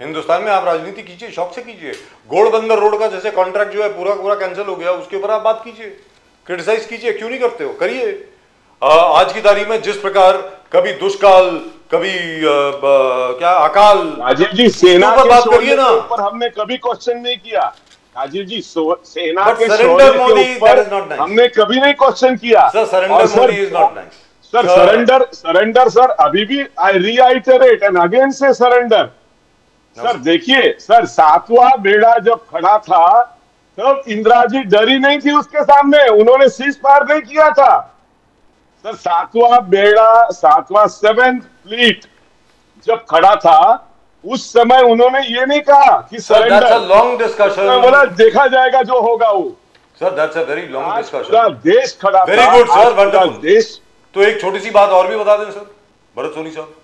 हिंदुस्तान में आप राजनीति कीजिए, शौक से कीजिए। घोड़बंदर रोड का जैसे कॉन्ट्रैक्ट जो है पूरा कैंसिल हो गया, उसके ऊपर आप बात कीजिए, क्रिटिसाइज कीजिए, क्यों नहीं करते हो, करिए। आज की तारीख में जिस प्रकार कभी दुष्काल, कभी क्या अकाल, राजीव जी सेना के बात करिए ना, पर हमने कभी क्वेश्चन नहीं किया। राजीव जी सेना के surrender Modi that is not nice, हमने कभी नहीं क्वेश्चन किया sir. Surrender Modi is not nice sir. Surrender sir, अभी भी आई रीआइटरेट एंड अगेन से सरेंडर। सर देखिए सर, 7वां बेड़ा जब खड़ा था तब इंदिरा जी डरी नहीं थी उसके सामने, उन्होंने सीज फायर नहीं किया था सर। 7वां बेड़ा, 7th फ्लीट जब खड़ा था उस समय उन्होंने ये नहीं कहा कि surrender. That's a long discussion, बोला देखा जाएगा जो होगा वो। Sir that's a very long discussion. देश खड़ा था, वेरी गुड सर, वंडरफुल देश। तो एक छोटी सी बात और भी बता दें सर, भरत सोनी साहब,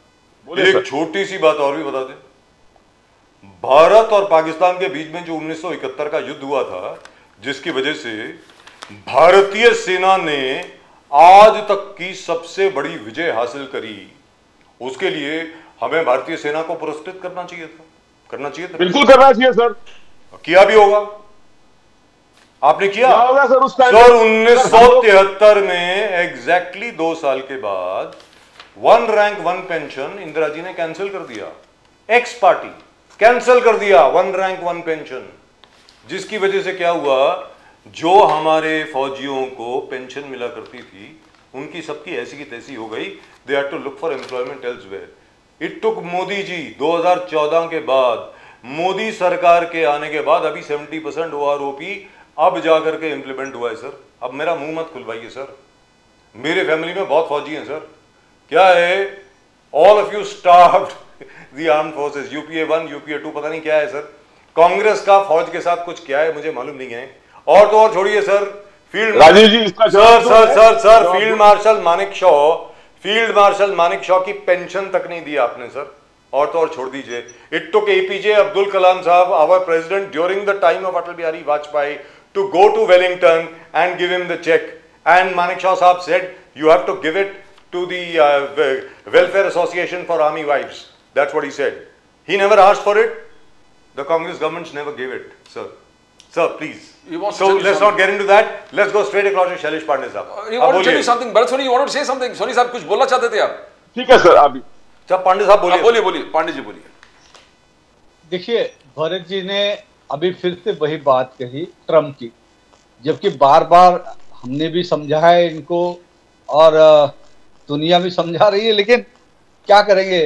बोलिए एक छोटी सी बात और भी बता दें। भारत और पाकिस्तान के बीच में जो 1971 का युद्ध हुआ था, जिसकी वजह से भारतीय सेना ने आज तक की सबसे बड़ी विजय हासिल करी, उसके लिए हमें भारतीय सेना को पुरस्कृत करना चाहिए था। बिल्कुल करना चाहिए सर, किया भी होगा, आपने किया होगा सर। उस टाइम सर 1973 में एग्जैक्टली 2 साल के बाद 1 रैंक 1 पेंशन इंदिरा जी ने कैंसिल कर दिया। एक्स पार्टी कैंसिल कर दिया 1 रैंक 1 पेंशन, जिसकी वजह से क्या हुआ, जो हमारे फौजियों को पेंशन मिला करती थी उनकी सबकी ऐसी की तैसी हो गई। They had to look for employment elsewhere. It took Modi ji 2014 के बाद, मोदी सरकार के आने के बाद अभी 70% OROP अब जाकर के इंप्लीमेंट हुआ है सर। अब मेरा मुंह मत खुलवाइए सर, मेरे फैमिली में बहुत फौजी हैं सर। क्या है, all of you starved the arm forces, UPA 1 UPA 2 पता नहीं क्या है सर। कांग्रेस का फौज के साथ कुछ क्या है मुझे मालूम नहीं है। और तो और छोड़िए सर, फील्ड राजीव जी इसका sir field marshal Manek Shaw की पेंशन तक नहीं दी आपने सर। और तो और छोड़ दीजिए, it took APJ Abdul Kalam साहब, our president during the time of Atal Bihari Vajpayee, to go to Wellington and give him the cheque, and Manekshaw साहब said you have to give it to the Welfare Association for Army Wives. That's what he said. He never asked for it. The Congress governments never gave it, sir. Sir, please. So let's not get into that. Let's go straight across to Shailesh Pandey sahab. You want to tell me something? Bharat Soni, you want to say something? Soni साहब कुछ बोलना चाहते थे आप? ठीक है sir, अभी जब पांडे साहब बोलिए पांडे जी बोलिए। देखिए, भरत जी ने अभी फिर से वही बात कही ट्रम्प की, जबकि बार बार हमने भी समझा है इनको और दुनिया भी समझा रही है, लेकिन क्या करेंगे।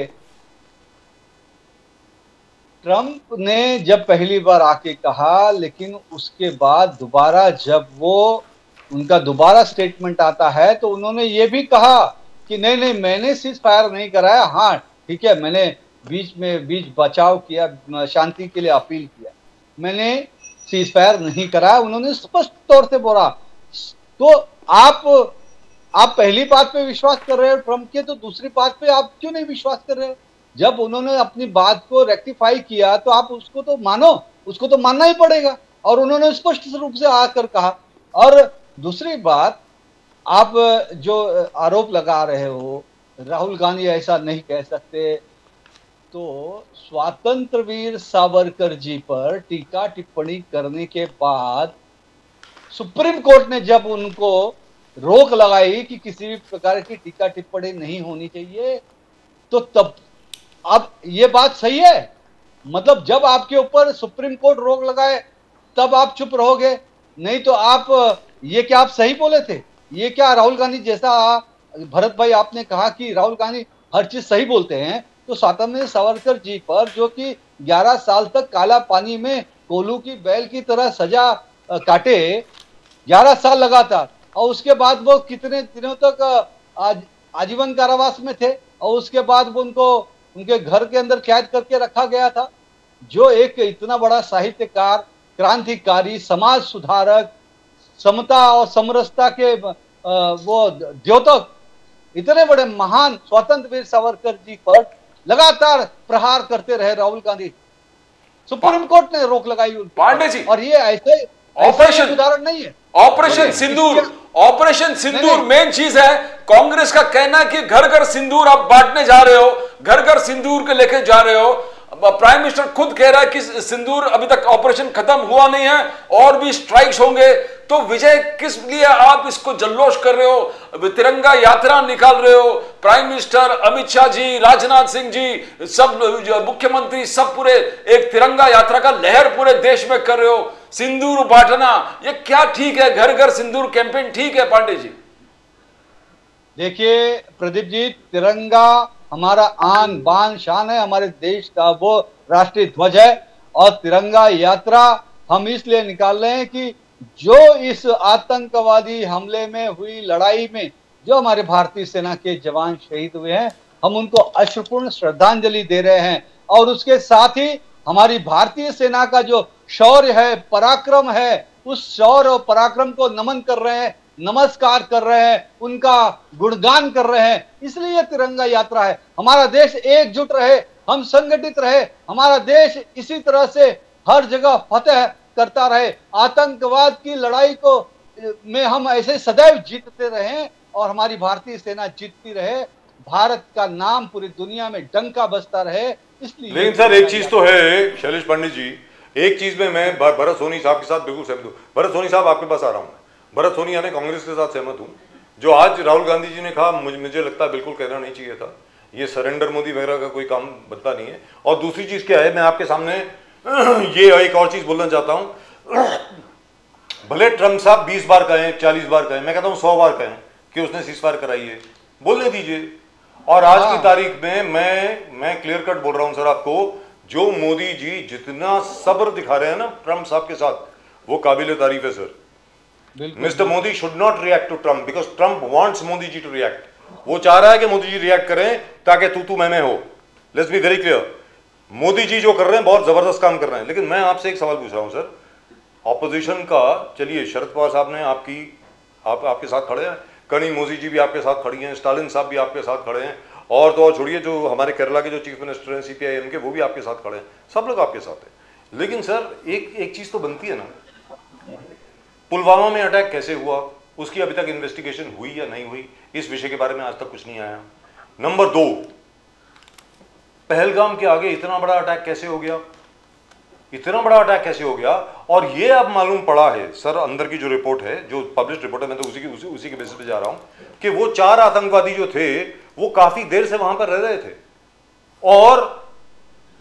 ट्रम्प ने जब पहली बार आके कहा, लेकिन उसके बाद दोबारा जब वो उनका दोबारा स्टेटमेंट आता है तो उन्होंने ये भी कहा कि नहीं मैंने सीज फायर नहीं कराया, हाँ ठीक है मैंने बीच बचाव किया, शांति के लिए अपील किया, मैंने सीज फायर नहीं कराया, उन्होंने स्पष्ट तौर से बोला। तो आप पहली बात पे विश्वास कर रहे हो ट्रम्प के, तो दूसरी बात पे आप क्यों नहीं विश्वास कर रहे हो? जब उन्होंने अपनी बात को रेक्टिफाई किया तो आप उसको तो मानो, उसको तो मानना ही पड़ेगा। और उन्होंने स्पष्ट रूप से आकर कहा। और दूसरी बात, आप जो आरोप लगा रहे हो राहुल गांधी ऐसा नहीं कह सकते, तो स्वातंत्र वीर सावरकर जी पर टीका टिप्पणी करने के बाद सुप्रीम कोर्ट ने जब उनको रोक लगाई कि किसी भी प्रकार की टीका टिप्पणी नहीं होनी चाहिए, तो तब अब ये बात सही है? मतलब जब आपके ऊपर सुप्रीम कोर्ट रोक लगाए तब आप चुप रहोगे? नहीं तो आप ये क्या आप सही बोले थे? ये क्या राहुल गांधी जैसा, भरत भाई आपने कहा कि राहुल गांधी हर चीज सही बोलते हैं, तो स्वातंत्र सावरकर जी पर जो कि 11 साल तक काला पानी में कोल्हू की बैल की तरह सजा काटे, 11 साल लगातार, और उसके बाद वो कितने दिनों तक आजीवन कारावास में थे, और उसके बाद वो उनको उनके घर के अंदर कैद करके रखा गया था। जो एक इतना बड़ा साहित्यकार, क्रांतिकारी, समाज सुधारक, समता और समरसता के वो द्योतक, इतने बड़े महान स्वतंत्र वीर सावरकर जी पर लगातार प्रहार करते रहे राहुल गांधी, सुप्रीम कोर्ट ने रोक लगाई उन पांडे जी, और ये ऐसे ऑपरेशन उदाहरण नहीं है। ऑपरेशन सिंदूर मेन चीज है। कांग्रेस का कहना है कि घर घर सिंदूर आप बांटने जा रहे हो, घर घर सिंदूर के लेके जा रहे हो। प्राइम मिनिस्टर खुद कह रहा है कि सिंदूर अभी तक ऑपरेशन खत्म हुआ नहीं है, और भी स्ट्राइक्स होंगे। तो विजय किस लिए आप इसको जल्लोश कर रहे हो, तिरंगा यात्रा निकाल रहे हो? प्राइम मिनिस्टर, अमित शाह जी, राजनाथ सिंह जी, सब मुख्यमंत्री, सब पूरे एक तिरंगा यात्रा का लहर पूरे देश में कर रहे हो। सिंदूर बांटना ये क्या ठीक है? घर घर सिंदूर कैंपेन ठीक है पांडे जी? देखिए प्रदीप जी, तिरंगा हमारा आन बान शान है, हमारे देश का वो राष्ट्रीय ध्वज है। और तिरंगा यात्रा हम इसलिए निकाल रहे हैं कि जो इस आतंकवादी हमले में हुई लड़ाई में जो हमारे भारतीय सेना के जवान शहीद हुए हैं, हम उनको अश्रुपूर्ण श्रद्धांजलि दे रहे हैं। और उसके साथ ही हमारी भारतीय सेना का जो शौर्य है, पराक्रम है, उस शौर्य और पराक्रम को नमन कर रहे हैं, नमस्कार कर रहे हैं, उनका गुणगान कर रहे हैं। इसलिए तिरंगा यात्रा है। हमारा देश एकजुट रहे, हम संगठित रहे, हमारा देश इसी तरह से हर जगह फतेह करता रहे, आतंकवाद की लड़ाई को में हम ऐसे सदैव जीतते रहे और हमारी भारतीय सेना जीतती रहे, भारत का नाम पूरी दुनिया में डंका बजता रहे। इसलिए लेकिन सर एक चीज तो है शैलेश पंडित जी, एक चीज में मैं भरत सोनी साहब के साथ बिल्कुल सहमत हूँ। भरत सोनी साहब आपके पास आ रहा हूँ। भरत सोनी यानी कांग्रेस के साथ सहमत हूँ। जो आज राहुल गांधी जी ने कहा मुझे लगता है बिल्कुल कहना नहीं चाहिए था। ये सरेंडर मोदी वगैरह का कोई काम बनता नहीं है। और दूसरी चीज क्या है, मैं आपके सामने ये एक और चीज बोलना चाहता हूं, भले ट्रम्प साहब 20 बार कहें, 40 बार कहें, मैं कहता हूं 100 बार कहें कि उसने सीज़फायर कराई है, बोलने दीजिए। और आज की तारीख में मैं क्लियर कट बोल रहा हूं सर आपको, जो मोदी जी जितना सब्र दिखा रहे हैं ना ट्रम्प साहब के साथ, वो काबिल तारीफ है सर। Mister Modi should not react to Trump because Trump wants Modi ji to react. वो चाह रहा है कि मोदी जी रिएक्ट करें ताकि तू मैं हो। Let's be very clear, Modi ji जो कर रहे हैं बहुत जबरदस्त काम कर रहे हैं। लेकिन मैं आपसे एक सवाल पूछ रहा हूं सर, ऑपोजिशन का, चलिए शरद पवार साहब ने आपके साथ खड़े हैं, कनी मोदी जी भी आपके साथ खड़ी हैं, स्टालिन साहब भी आपके साथ खड़े हैं, और तो और छोड़िए जो हमारे केरला के जो चीफ मिनिस्टर हैं CPIM के, वो भी आपके साथ खड़े हैं, सब लोग आपके साथ हैं। लेकिन सर एक चीज तो बनती है ना, पुलवामा में अटैक कैसे हुआ, उसकी अभी तक इन्वेस्टिगेशन हुई या नहीं हुई, इस विषय के बारे में आज तक कुछ नहीं आया। नंबर 2, पहलगाम के आगे इतना बड़ा अटैक कैसे हो गया, इतना बड़ा अटैक कैसे हो गया। और ये अब मालूम पड़ा है सर, अंदर की जो रिपोर्ट है, जो पब्लिश रिपोर्ट है, मैं तो उसी के बेसिस पे जा रहा हूं, कि वो 4 आतंकवादी जो थे वो काफी देर से वहां पर रह रहे थे और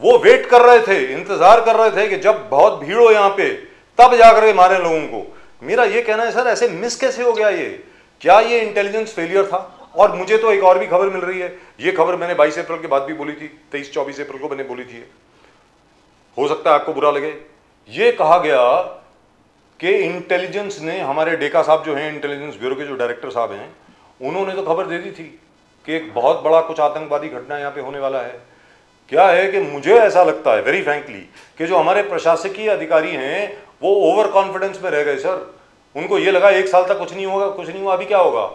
वो वेट कर रहे थे, इंतजार कर रहे थे कि जब बहुत भीड़ हो यहां पे तब जाकर मारे लोगों को। मेरा ये कहना है सर, ऐसे मिस कैसे हो गया ये, क्या ये इंटेलिजेंस फेलियर था? और मुझे तो एक और भी खबर मिल रही है, ये खबर मैंने 22 अप्रैल के बाद भी बोली थी, 23-24 अप्रैल को मैंने बोली थी, हो सकता है आपको बुरा लगे। ये कहा गया कि इंटेलिजेंस ने, हमारे डेका साहब जो हैं इंटेलिजेंस ब्यूरो के जो डायरेक्टर साहब हैं, उन्होंने तो खबर दे दी थी कि एक बहुत बड़ा कुछ आतंकवादी घटना यहाँ पे होने वाला है। क्या है कि मुझे ऐसा लगता है वेरी फ्रैंकली कि जो हमारे प्रशासकीय अधिकारी हैं वो ओवर कॉन्फिडेंस में रह गए सर। उनको ये लगा 1 साल तक कुछ नहीं होगा, कुछ नहीं हुआ, अभी क्या होगा।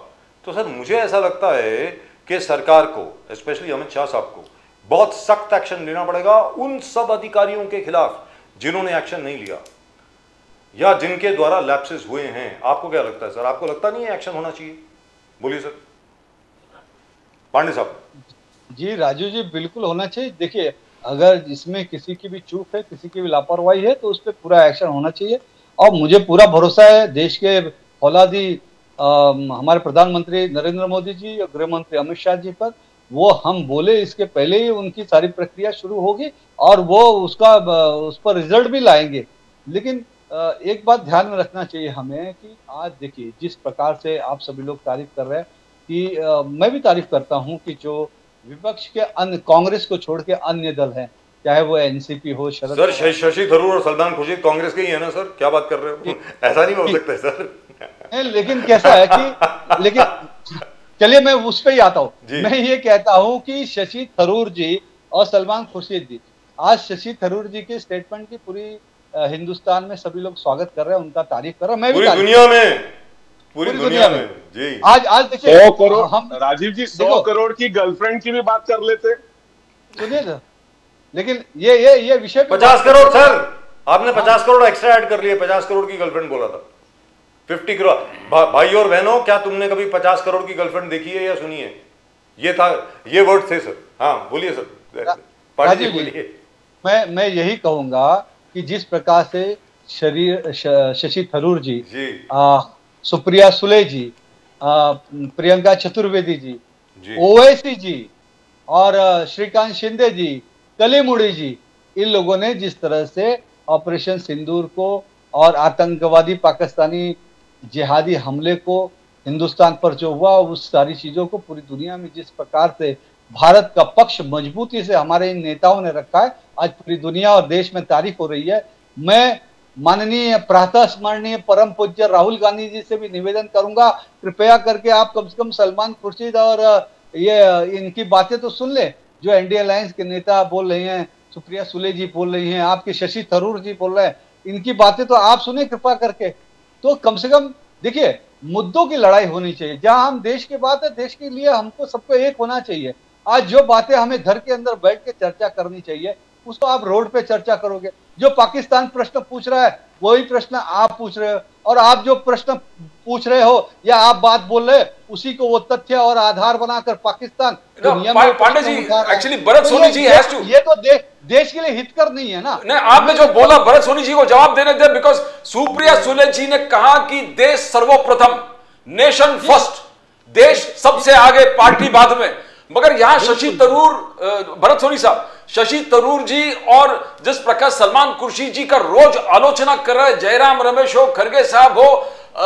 तो सर मुझे ऐसा लगता है कि सरकार को, स्पेशली अमित शाह साहब को, बहुत सख्त एक्शन लेना पड़ेगा उन सब अधिकारियों के खिलाफ जिन्होंने एक्शन नहीं लिया या जिनके द्वारा लैप्सेस हुए हैं। आपको क्या लगता है सर, आपको लगता नहीं है एक्शन होना चाहिए? बोलिए सर पांडे साहब। जी राजू जी, बिल्कुल होना चाहिए। देखिए, अगर इसमें किसी की भी चूक है, किसी की भी लापरवाही है, तो उस पर पूरा एक्शन होना चाहिए। और मुझे पूरा भरोसा है देश के फौलादी हमारे प्रधानमंत्री नरेंद्र मोदी जी और गृह मंत्री अमित शाह जी पर, वो हम बोले इसके पहले ही उनकी सारी प्रक्रिया शुरू होगी और वो उस पर रिजल्ट भी लाएंगे। लेकिन एक बात ध्यान में रखना चाहिए हमें कि आज देखिए जिस प्रकार से आप सभी लोग तारीफ कर रहे हैं, कि मैं भी तारीफ करता हूं कि जो विपक्ष के अन्य, कांग्रेस को छोड़ के अन्य दल हैं, चाहे वो एनसीपी हो, शरद सर, शशि थरूर और सलमान खुर्शीद कांग्रेस के ही है ना सर, क्या बात कर रहे हो? ऐसा नहीं हो सकता है सर। लेकिन कैसा है कि लेकिन चलिए मैं उस पर ही आता हूँ। मैं ये कहता हूँ कि शशि थरूर जी और सलमान खुर्शीद जी, आज शशि थरूर जी के स्टेटमेंट की पूरी हिंदुस्तान में सभी लोग स्वागत कर रहे हैं, उनका तारीफ कर रहे हैं, मैं भी पूरी दुनिया में जी। आज देखिए 100 करोड़, हम राजीव जी 100 करोड़ की गर्लफ्रेंड की भी बात कर लेते, सुनिए ना। लेकिन ये विषय 50 करोड़ सर, आपने 50 करोड़ एक्स्ट्रा ऐड कर लिए, 50 करोड़ की गर्लफ्रेंड बोला था, 50 करोड़। भाई और बहनों, क्या तुमने कभी 50 करोड़ की गर्लफ्रेंड देखी है या सुनी है? ये था, ये वर्ड थे सर। हाँ बोलिए सर, राजीव जी, मैं यही कहूंगा कि जिस प्रकार से शशि थरूर जी, सुप्रिया सुले जी, प्रियंका चतुर्वेदी जी, ओवैसी जी और श्रीकांत शिंदे जी, कलीमुड़ी जी, इन लोगों ने जिस तरह से ऑपरेशन सिंदूर को और आतंकवादी पाकिस्तानी जिहादी हमले को, हिंदुस्तान पर जो हुआ, उस सारी चीजों को पूरी दुनिया में जिस प्रकार से भारत का पक्ष मजबूती से हमारे इन नेताओं ने रखा है, आज पूरी दुनिया और देश में तारीफ हो रही है। मैं माननीय प्रातः स्मरणीय परम पूज्य राहुल गांधी जी से भी निवेदन करूंगा, कृपया करके आप कम से कम सलमान खुर्शीद और ये इनकी बातें तो सुन ले, जो एनडीए अलायंस के नेता बोल रहे हैं, सुप्रिया सुले जी बोल रही हैं, आपके शशि थरूर जी बोल रहे हैं, इनकी बातें तो आप सुने कृपा करके। तो कम से कम देखिए, मुद्दों की लड़ाई होनी चाहिए, जहां हम देश की बात है, देश के लिए हमको सबको एक होना चाहिए। आज जो बातें हमें घर के अंदर बैठ के चर्चा करनी चाहिए, उसको आप रोड पे चर्चा करोगे। जो पाकिस्तान प्रश्न पूछ रहा है वही प्रश्न आप पूछ रहे हो, और आप जो प्रश्न पूछ रहे हो या आप बात बोल रहे हो, उसी को वो तथ्य और आधार बनाकर Pakistan Pandey ji, actually Bharat Soni ji has to, ये तो देश के लिए हितकर नहीं है ना। नहीं, आपने जो बोला भरत सोनी जी को जवाब देने दे, बिकॉज सुप्रिया सुले जी ने कहा कि देश सर्वप्रथम, नेशन फर्स्ट, देश सबसे आगे, पार्टी बाद में। मगर यहां शशि तरूर, भरत सोनी साहब, शशि तरूर जी और जिस प्रकार सलमान खुर्शीद जी का रोज आलोचना कर रहे, जयराम रमेश हो, खरगे साहब हो,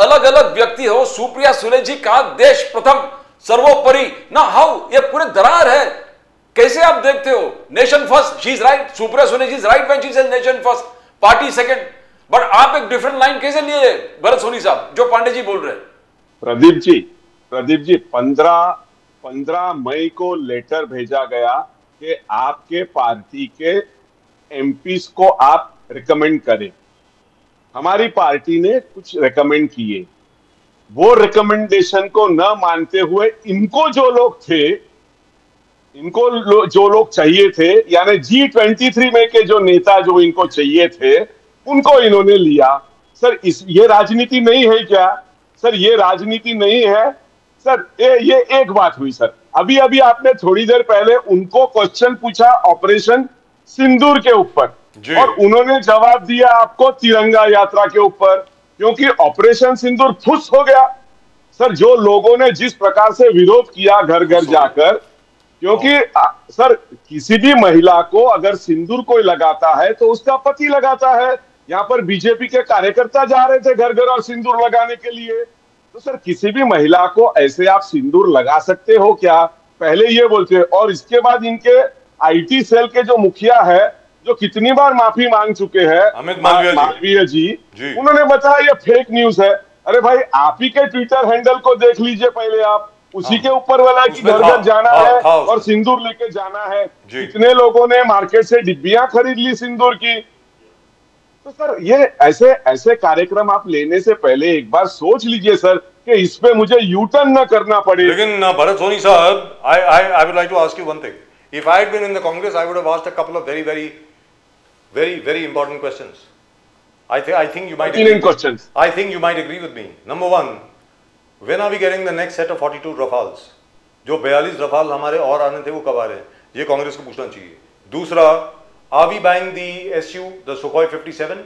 अलग अलग व्यक्ति हो, सुप्रिया सुले जी का देश प्रथम सर्वोपरि ना, हाउ, ये पूरे दरार है। कैसे आप देखते हो? Nation first, she is right, Supriya Sule ji is right when she says nation first, party second, but आप एक डिफरेंट लाइन कैसे लिए भरत सोनी साहब, जो पांडे जी बोल रहे हैं? प्रदीप जी 15 मई को लेटर भेजा गया कि आपके पार्टी के एमपीज को आप रिकमेंड करें। हमारी पार्टी ने कुछ रिकमेंड किए, वो रिकमेंडेशन को न मानते हुए इनको जो लोग चाहिए थे, यानी G23 में के जो नेता जो इनको चाहिए थे, उनको इन्होंने लिया। सर ये राजनीति नहीं है क्या? सर ये राजनीति नहीं है सर। ये एक बात हुई सर, अभी आपने थोड़ी देर पहले उनको क्वेश्चन पूछा ऑपरेशन सिंदूर के ऊपर, और उन्होंने जवाब दिया आपको तिरंगा यात्रा के ऊपर, क्योंकि ऑपरेशन सिंदूर फुस हो गया। सर जो लोगों ने जिस प्रकार से विरोध किया घर घर जाकर, क्योंकि सर किसी भी महिला को अगर सिंदूर कोई लगाता है तो उसका पति लगाता है। यहाँ पर बीजेपी के कार्यकर्ता जा रहे थे घर घर और सिंदूर लगाने के लिए, तो सर किसी भी महिला को ऐसे आप सिंदूर लगा सकते हो क्या? पहले ये बोलते हैं, और इसके बाद इनके आईटी सेल के जो मुखिया है, जो कितनी बार माफी मांग चुके हैं, अमित मालवीय जी, उन्होंने बताया ये फेक न्यूज है। अरे भाई आप ही के ट्विटर हैंडल को देख लीजिए पहले आप, उसी के ऊपर वाला कि घर घर जाना है और सिंदूर लेके जाना है। कितने लोगों ने मार्केट से डिब्बियां खरीद ली सिंदूर की। तो सर ये ऐसे कार्यक्रम आप लेने से पहले एक बार सोच लीजिए सर कि इस पे मुझे यू टर्न न करना पड़े। लेकिन भरत सोनी साहब, I would like to ask you one thing. If I had been in the Congress, I would have asked a couple of very important questions. I think you might agree. Questions. I think you might agree with me. Number one, when are we getting the next set of 42 Rafales? जो 42 Rafale हमारे और आने थे वो कब आ रहे हैं? ये कांग्रेस को पूछना चाहिए. दूसरा, are we buying the SU, the Sukhoi 57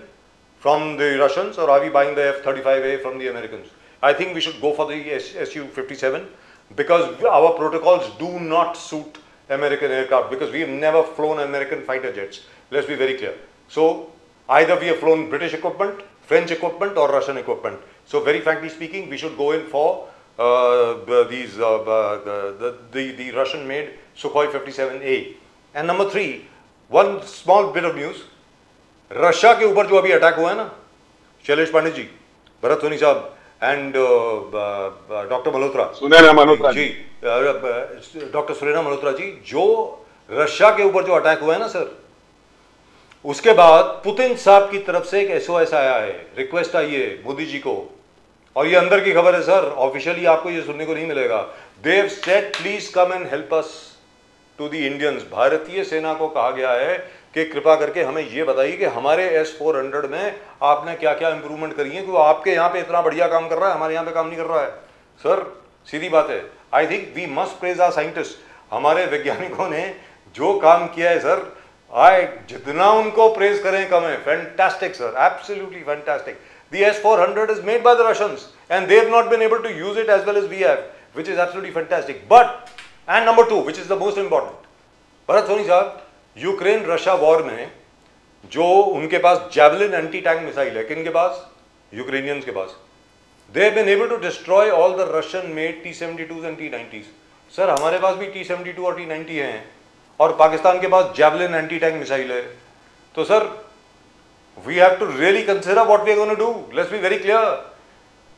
from the Russians, or are we buying the F-35A from the Americans? I think we should go for the SU 57 because our protocols do not suit American aircraft, because we have never flown American fighter jets. Let's be very clear. So either we have flown British equipment, French equipment, or Russian equipment. So very frankly speaking, we should go in for the Russian-made Sukhoi 57A. And number three, one small bit of news. Russia के ऊपर जो अभी attack हुआ है ना, शैलेश पांडे जी, भरत सोनी साहब and doctor Malhotra, doctor Sunaina Malhotra ji, जो Russia के ऊपर जो अटैक हुआ है ना सर, उसके बाद पुतिन साहब की तरफ से एक SOS आया है, रिक्वेस्ट आई है मोदी जी को, और ये अंदर की खबर है सर, ऑफिशियली आपको ये सुनने को नहीं मिलेगा. They have said please come and help us to the Indians. भारतीय सेना को कहा गया है कि कृपा करके हमें ये बताइए कि हमारे S-400 में आपने क्या क्या इंप्रूवमेंट करी है, क्योंकि आपके यहाँ पे इतना बढ़िया काम कर रहा है, हमारे यहाँ पे काम नहीं कर रहा है. सर सीधी बात है, I think we must praise our scientist. हमारे वैज्ञानिकों ने जो काम किया है सर, जितना उनको प्रेज करें कम है. Fantastic sir, absolutely fantastic. The S-400 is made by the Russians and they have not been able to use it as well as we have, which is absolutely fantastic. But, and number two, which is the most important, Bharat Soni साहब, Ukraine Russia war में जो उनके पास javelin anti tank missile है, किन के पास? Ukrainians के पास. They have been able to destroy all the Russian made T-72s and T-90s. Sir हमारे पास भी T-72 और T-90 हैं और पाकिस्तान के पास जैवलिन एंटी टैंक मिसाइल है. तो sir we have to really consider what we are going to do. Let's be very clear.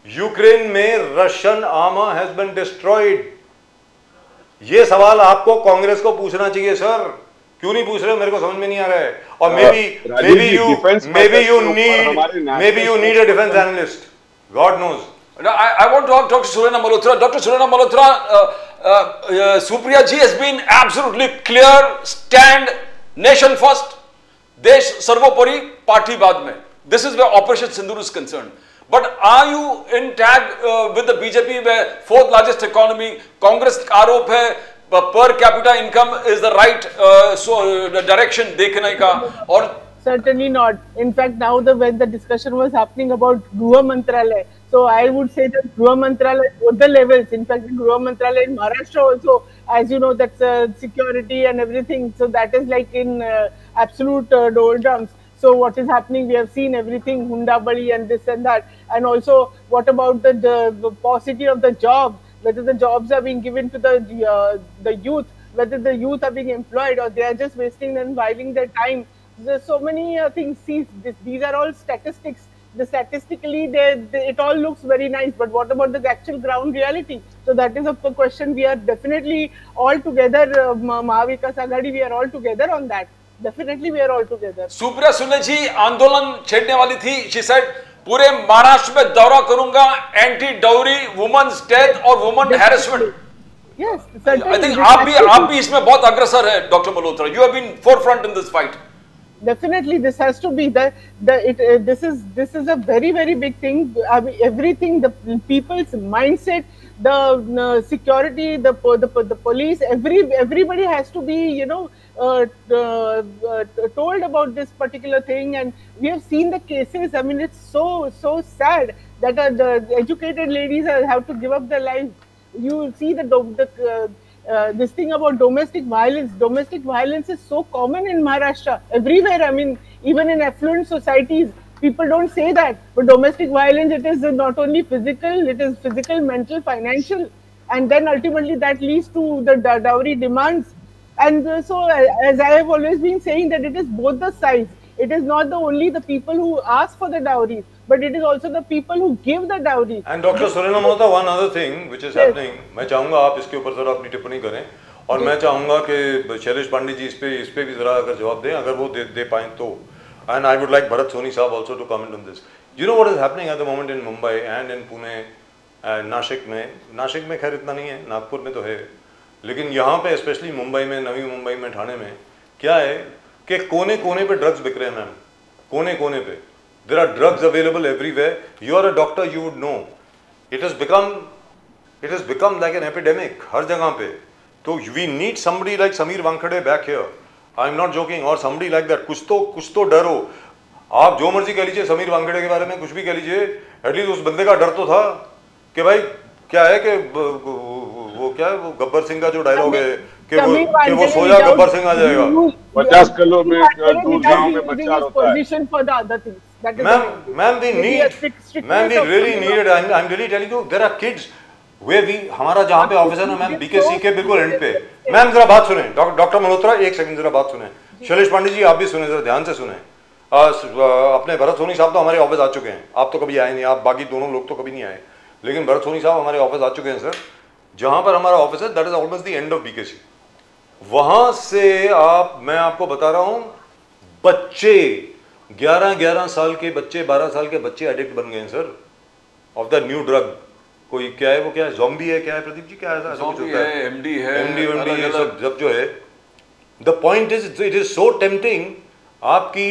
Ukraine में Russian armour has been destroyed. ये सवाल आपको कांग्रेस को पूछना चाहिए सर. क्यों नहीं पूछ रहे, मेरे को समझ में नहीं आ रहा है. और maybe you need a defense analyst. God knows. I want to talk to Sunaina Malhotra. Dr. Sunaina Malhotra, Supriya ji has been absolutely clear, stand, nation first, देश सर्वोपरि, पार्टी बाद में. This is where Operation Sindoor is concerned. But are you in tag with the BJP, where fourth largest economy? Congress का आरोप है per capita income is the right direction देखने का, और Certainly not. In fact, now when the discussion was happening about Gruha Mantralaya, so I would say that Gruha Mantralaya, both the levels, in fact, the Gruha Mantralaya in Maharashtra also, as you know, that's security and everything. So that is like in absolute doldrums. So what is happening? We have seen everything, Hundabadi and this and that. And also, what about the paucity of the jobs? Whether the jobs are being given to the youth, whether the youth are being employed or they are just wasting and whiling their time. There's so many things. See, these are all statistics. Statistically, it all looks very nice, but what about the actual ground reality? So that is a question. We are definitely all together, Mahavikas Aghadi, we are all together on that. Definitely, we are all together. Supriya Sule जी आंदोलन छेड़ने वाली थी. She said पूरे महाराष्ट्र में दौरा करूंगा, anti dowry, women's death और women harassment. Yes, I think आप भी इसमें बहुत अग्रसर है, doctor Malhotra. You have been forefront in this fight. Definitely, this has to be this is a very big thing. I mean, everything, the people's mindset, the security, the police, everybody has to be told about this particular thing. And we have seen the cases. I mean, it's so sad that the educated ladies have to give up their lives. You see this thing about domestic violence. Domestic violence is so common in Maharashtra, everywhere. I mean, even in affluent societies, people don't say that. But domestic violence, it is not only physical, it is physical, mental, financial. And then ultimately that leads to the dowry demands. And so, as I have always been saying, that it is both the sides. It is not only the people who ask for the dowries, but it is also the people who give the dowry. And Dr. Surendra Malhotra, one other thing which is happening, मैं चाहूँगा आप इसके ऊपर जरा अपनी टिप्पणी करें और मैं चाहूँगा कि शैलेश पांडे जी इस पे भी जरा अगर जवाब दें, अगर वो दे पाएं तो. And I would like Bharat Soni साहब also to comment on this. You know what is happening at the moment in Mumbai and in Pune and Nashik में खैर इतना नहीं है, नागपुर में तो है, लेकिन यहाँ पे स्पेशली मुंबई में, नवी मुंबई में, ठाणे में क्या है कि कोने-कोने पे ड्रग्स बिक रहे हैं मैम, कोने-कोने पे. There are drugs available everywhere. You are a doctor, you would know. It has become like an epidemic हर जगह पे. So we need somebody like Sameer Wankhede back here. I am not joking. or somebody like that. कुछ तो डर हो. आप जो मर्जी कह लीजिए समीर वांखेड़े के बारे में, कुछ भी कह लीजिए, एटलीस्ट उस बंदे का डर तो था कि भाई क्या है कि वो गब्बर सिंह का जो डायलॉग है कि वो सोया गब्बर सिंह आ जाएगा. 50 किलो में दूध गांव में बच्चा होता है. Ma'am, we really need it. I'm really telling you, there are kids where हमारा जहाँ पे ऑफिस है ना मैम, BKC के बिल्कुल एंड पे. मैम जरा बात सुने, डॉक्टर मल्होत्रा एक सेकंड जरा बात सुने. शैलेश पांडे जी आप भी सुने, जरा ध्यान से सुने. अपने भरत सोनी साहब तो हमारे ऑफिस आ चुके हैं. आप तो कभी आए नहीं, आप बाकी दोनों लोग तो कभी नहीं आए, लेकिन भरत सोनी साहब हमारे ऑफिस आ चुके हैं सर. जहाँ पर हमारा ऑफिस है, that is almost the end of BKC. वहां से मैं आपको बता रहा हूँ, बच्चे 11 साल के बच्चे, 12 साल के बच्चे एडिक्ट बन गए हैं sir of the new drug. कोई क्या है, वो क्या है, ज़ॉम्बी है, क्या है प्रदीप जी, क्या है, ज़ॉम्बी है, MD है, MD ये सब जो है. The point is it is so tempting. आपकी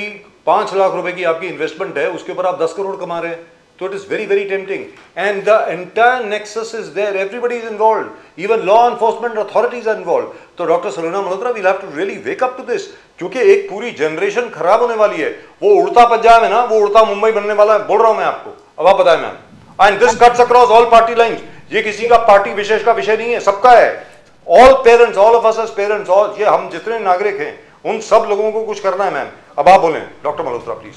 5 लाख रुपए की आपकी इन्वेस्टमेंट है, उसके ऊपर आप 10 करोड़ कमा रहे हैं, तो it is very tempting. And the entire nexus is there, everybody is involve, even law enforcement authorities are involve. तो doctor Surendra Malhotra, we have to really wake up to this, क्योंकि एक पूरी जनरेशन खराब होने वाली है. वो उड़ता पंजाब है ना, वो उड़ता मुंबई बनने वाला है, बोल रहा हूं मैं आपको. अब आप बताएं ma'am. And this cuts across all party lines. ये किसी का पार्टी विशेष का विषय नहीं है, सबका है. All parents, all of us as parents, और ये हम जितने नागरिक हैं, उन सब लोगों को कुछ करना है मैम. अब आप बोलें doctor Malhotra please.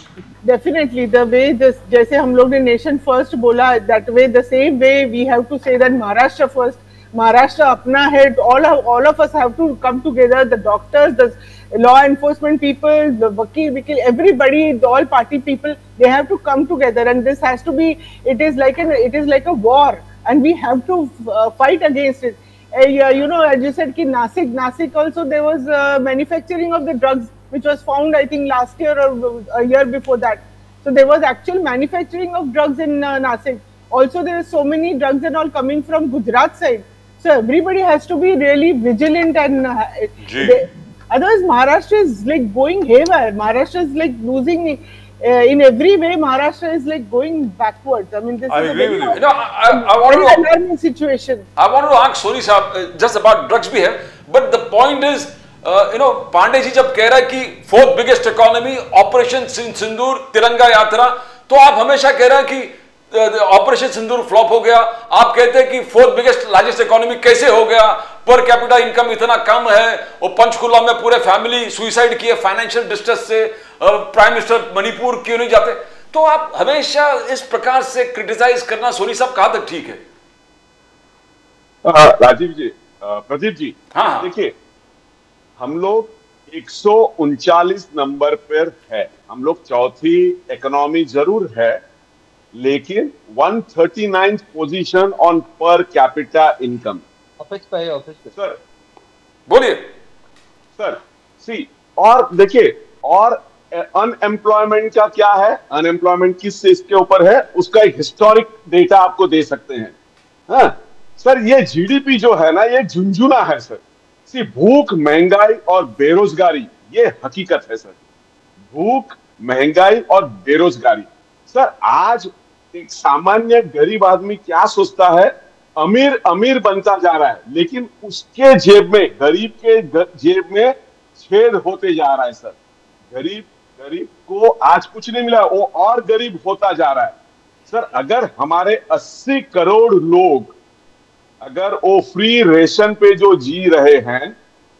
Definitely the way जैसे हम लोग ने नेशन फर्स्ट बोला, that way the same way we have to say that Maharashtra first. Maharashtra अपना है. all of us have to come together, the doctors, the law enforcement people, the vakil, everybody, all party people, they have to come together, and this has to be, it is like a war, and we have to fight against it. You know, as you said, ki Nasik also there was manufacturing of the drugs, which was found I think last year or a year before that. So there was actual manufacturing of drugs in Nasik. Also there are so many drugs and all coming from Gujarat side. So everybody has to be really vigilant, and otherwise Maharashtra is like going haywire. Maharashtra is like losing in every way. Maharashtra is like going backwards. I mean, this is a very alarming situation. I wanted to ask Soni Saab just about drugs we have, but the point is Pandey ji जब कह रहा है कि fourth biggest economy, operation सिंदूर, तिरंगा यात्रा, तो आप हमेशा कह रहे हैं कि ऑपरेशन सिंदूर फ्लॉप हो गया। आप कहते हैं कि फोर्थ बिगेस्ट लार्जेस्ट इकोनॉमी कैसे हो गया, पर कैपिटा इनकम इतना कम है, और पंचकुला में पूरे फैमिली सुसाइड किए फाइनेंशियल डिस्ट्रेस से, प्राइम मिनिस्टर मणिपुर क्यों नहीं जाते? तो आप हमेशा इस प्रकार से क्रिटिसाइज करना सोनी साहब कहां तक ठीक है? राजीव जी, प्रदीप जी, हाँ। देखिए, हम लोग 139 नंबर पर है, हम लोग चौथी इकोनॉमी जरूर है, लेकिन 139 पोजीशन ऑन पर कैपिटा इनकम। ऑफिस पे सर बोलिए सर, सी, और देखिए, और अनएम्प्लॉयमेंट का क्या है, अनएम्प्लॉयमेंट किस इसके ऊपर है, उसका एक हिस्टोरिक डेटा आपको दे सकते हैं। हाँ सर, ये जीडीपी जो है ना, ये झुंझुना है सर। सी, भूख, महंगाई और बेरोजगारी, ये हकीकत है सर। भूख, महंगाई और बेरोजगारी। सर, आज एक सामान्य गरीब आदमी क्या सोचता है, अमीर अमीर बनता जा रहा है, लेकिन उसके जेब में, गरीब के जेब में छेद होते जा रहा है सर। गरीब को आज कुछ नहीं मिला, वो और गरीब होता जा रहा है सर। अगर हमारे 80 करोड़ लोग अगर वो फ्री रेशन पे जो जी रहे हैं,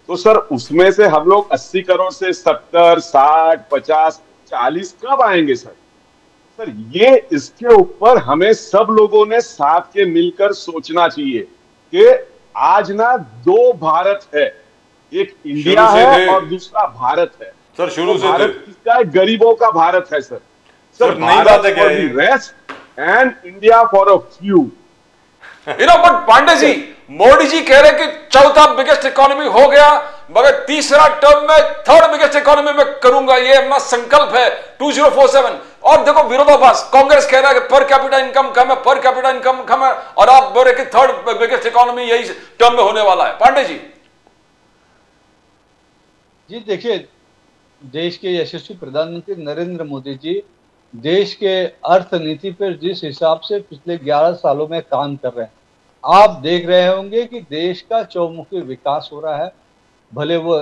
तो सर उसमें से हम लोग 80 करोड़ से 70, 60, 50, 40 कब आएंगे सर? सर, ये इसके ऊपर हमें सब लोगों ने साथ के मिलकर सोचना चाहिए कि आज ना दो भारत है, एक इंडिया है और दूसरा भारत है सर। शुरू से भारत किसका है? गरीबों का भारत है सर। सर, नई बात है क्या for the rest and India for a few. But Pandey ji, Modi ji कह रहे हैं कि चौथा बिगेस्ट इकोनॉमी हो गया, मगर तीसरा टर्म में थर्ड बिगेस्ट इकोनॉमी में करूंगा, ये अपना संकल्प है 2047। और देखो विरोधाभास, कांग्रेस कह रहा है कि पर कैपिटा इनकम कम है, पर कैपिटा इनकम कम है, और आप बोल रहे कि थर्ड बिगेस्ट इकोनॉमी यही टर्म में होने वाला है। पांडे जी देखिए, देश के यशस्वी प्रधानमंत्री नरेंद्र मोदी जी देश के अर्थनीति पर जिस हिसाब से पिछले 11 सालों में काम कर रहे हैं, आप देख रहे होंगे कि देश का चौमुखी विकास हो रहा है। भले वो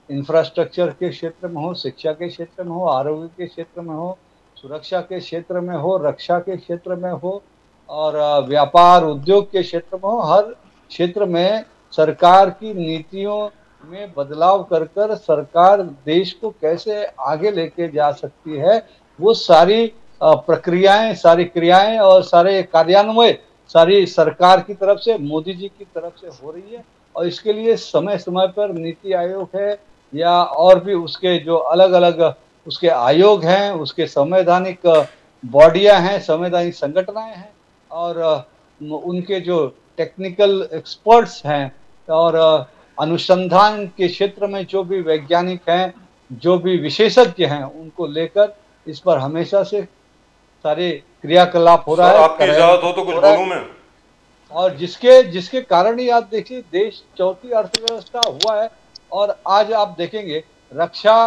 इंफ्रास्ट्रक्चर के क्षेत्र में हो, शिक्षा के क्षेत्र में हो, आरोग्य के क्षेत्र में हो, सुरक्षा के क्षेत्र में हो, रक्षा के क्षेत्र में हो, और व्यापार उद्योग के क्षेत्र में हो। हर क्षेत्र में सरकार की नीतियों में बदलाव कर कर सरकार देश को कैसे आगे लेके जा सकती है, वो सारी प्रक्रियाएं, सारी क्रियाएं और सारे कार्यान्वयन सारी सरकार की तरफ से, मोदी जी की तरफ से हो रही है। और इसके लिए समय समय पर नीति आयोग है या और भी उसके जो अलग अलग उसके आयोग हैं, उसके संवैधानिक बॉडियां हैं, संवैधानिक संगठनाएं हैं, और उनके जो टेक्निकल एक्सपर्ट्स हैं और अनुसंधान के क्षेत्र में जो भी वैज्ञानिक हैं, जो भी विशेषज्ञ हैं, उनको लेकर इस पर हमेशा से सारे क्रियाकलाप हो रहा है। आपकी इजाजत हो तो कुछ बोलूं मैं। और जिसके कारण ही आप देखिए देश चौथी अर्थव्यवस्था हुआ है। और आज आप देखेंगे रक्षा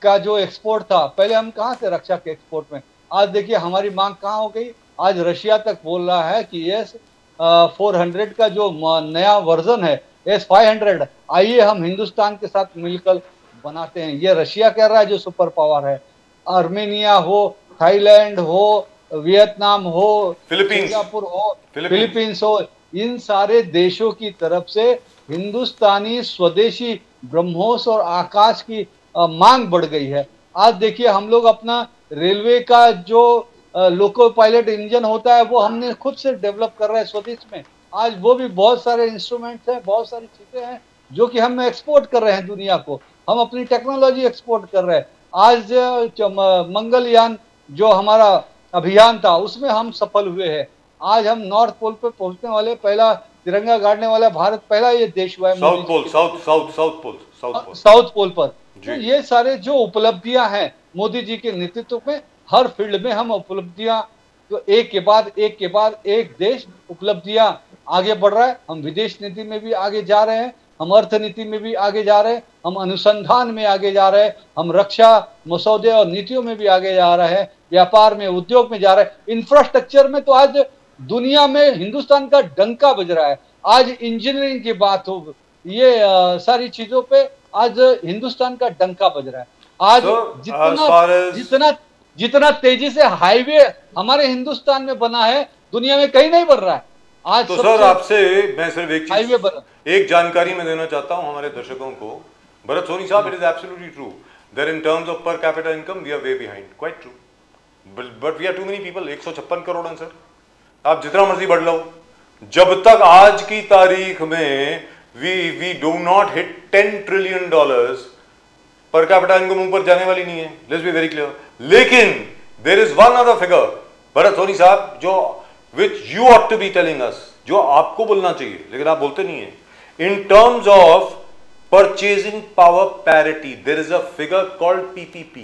का जो एक्सपोर्ट था, पहले हम कहाँ थे रक्षा के एक्सपोर्ट में, आज देखिए हमारी मांग कहाँ हो गई। आज रशिया तक बोल रहा है कि S-400 का जो नया वर्जन है S-500, आइए हम हिंदुस्तान के साथ मिलकर बनाते हैं। ये रशिया कह रहा है जो सुपर पावर है। आर्मेनिया हो, थाईलैंड हो, वियतनाम हो, सिंगापुर हो, फिलीपींस हो, इन सारे देशों की तरफ से हिंदुस्तानी स्वदेशी ब्रह्मोस और आकाश की मांग बढ़ गई है। आज देखिए हम लोग अपना रेलवे का जो लोको पायलट इंजन होता है वो हमने खुद से डेवलप कर रहे हैं स्वदेश में। आज वो भी बहुत सारे इंस्ट्रूमेंट्स हैं, बहुत सारी चीजें हैं जो कि हम एक्सपोर्ट कर रहे हैं दुनिया को। हम अपनी टेक्नोलॉजी एक्सपोर्ट कर रहे हैं। आज मंगलयान जो हमारा अभियान था उसमें हम सफल हुए हैं। आज हम नॉर्थ पोल पे पहुंचने वाले, पहला तिरंगा गाड़ने वाला भारत पहला ये देश हुआ है। साउथ पोल पर तो ये सारे जो उपलब्धियां हैं मोदी जी के नेतृत्व में, हर फील्ड में हम उपलब्धियां, तो एक के बाद एक देश उपलब्धियां आगे बढ़ रहा है। हम विदेश नीति में भी आगे जा रहे हैं, हम अर्थनीति में भी आगे जा रहे हैं, हम अनुसंधान में आगे जा रहे हैं, हम रक्षा मसौदे और नीतियों में भी आगे जा रहे हैं, व्यापार में, उद्योग में जा रहे हैं। इंफ्रास्ट्रक्चर में तो आज दुनिया में हिंदुस्तान का डंका बज रहा है। आज इंजीनियरिंग की बात हो, ये सारी चीजों पे आज हिंदुस्तान का डंका बज रहा है। आज जितना तेजी से हाईवे हमारे हिंदुस्तान में बना है, दुनिया में कहीं नहीं बन रहा है। आज तो सर आपसे मैं सिर्फ एक हाईवे बना, एक जानकारी मैं देना चाहता हूं हमारे दर्शकों को। भरत सोनी साहब, it is absolutely true that in terms of per capita income we are way behind, quite true, but we are too many people. 156 crore हैं सर, आप जितना मर्जी बढ़ लो, जब तक आज की तारीख में we do not hit $10 trillion per capita income ऊपर जाने वाली नहीं है, लेट्स बी वेरी क्लियर। लेकिन there is one other figure Bharat Soni साहब, जो which you ought to be telling us, जो आपको बोलना चाहिए लेकिन आप बोलते नहीं है। In terms of purchasing power parity, there is a figure called PPP,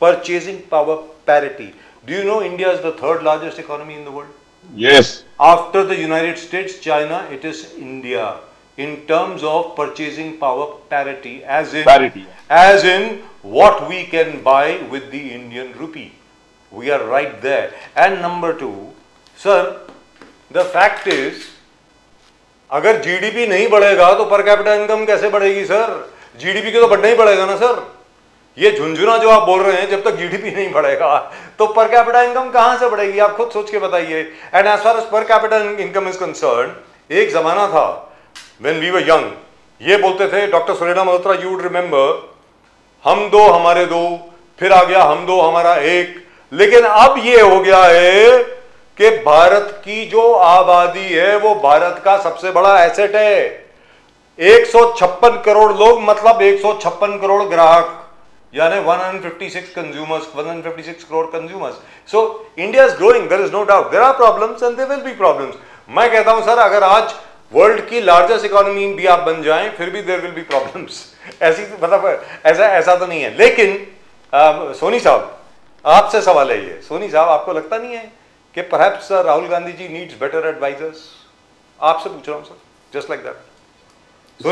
purchasing power parity. Do you know India is the third largest economy in the world? Yes. After the United States, China, it is India in terms of purchasing power parity, as in what we can buy with the Indian rupee. We are right there. And number two, sir, the fact is, अगर GDP नहीं बढ़ेगा तो per capita income कैसे बढ़ेगी sir? GDP के तो बढ़ना ही पड़ेगा ना सर। ये झुंझुना जो आप बोल रहे हैं, जब तक जीडीपी नहीं बढ़ेगा तो पर कैपिटा इनकम कहां से बढ़ेगी? आप खुद सोच के बताइए। And as far as per capita income is concern, एक जमाना था व्हेन वी वर यंग, ये बोलते थे doctor Surena Malhotra, you would remember, हम दो हमारे दो, फिर आ गया हम दो हमारा एक। लेकिन अब ये हो गया है कि भारत की जो आबादी है वो भारत का सबसे बड़ा एसेट है। 156 करोड़ लोग मतलब 156 करोड़ ग्राहक, यानी 156 consumers, 156 crore consumers. So India is growing. There is no doubt. There are problems and there will be problems. मैं कहता हूं सर, अगर आज वर्ल्ड की लार्जेस्ट इकोनॉमी भी आप बन जाएं, फिर भी there will be problems. ऐसी मतलब ऐसा तो नहीं है। लेकिन सोनी साहब, आपसे सवाल है ये, सोनी साहब आपको लगता नहीं है कि perhaps Rahul Gandhi ji needs better advisors? आपसे पूछ रहा हूं sir, just like that. Sir,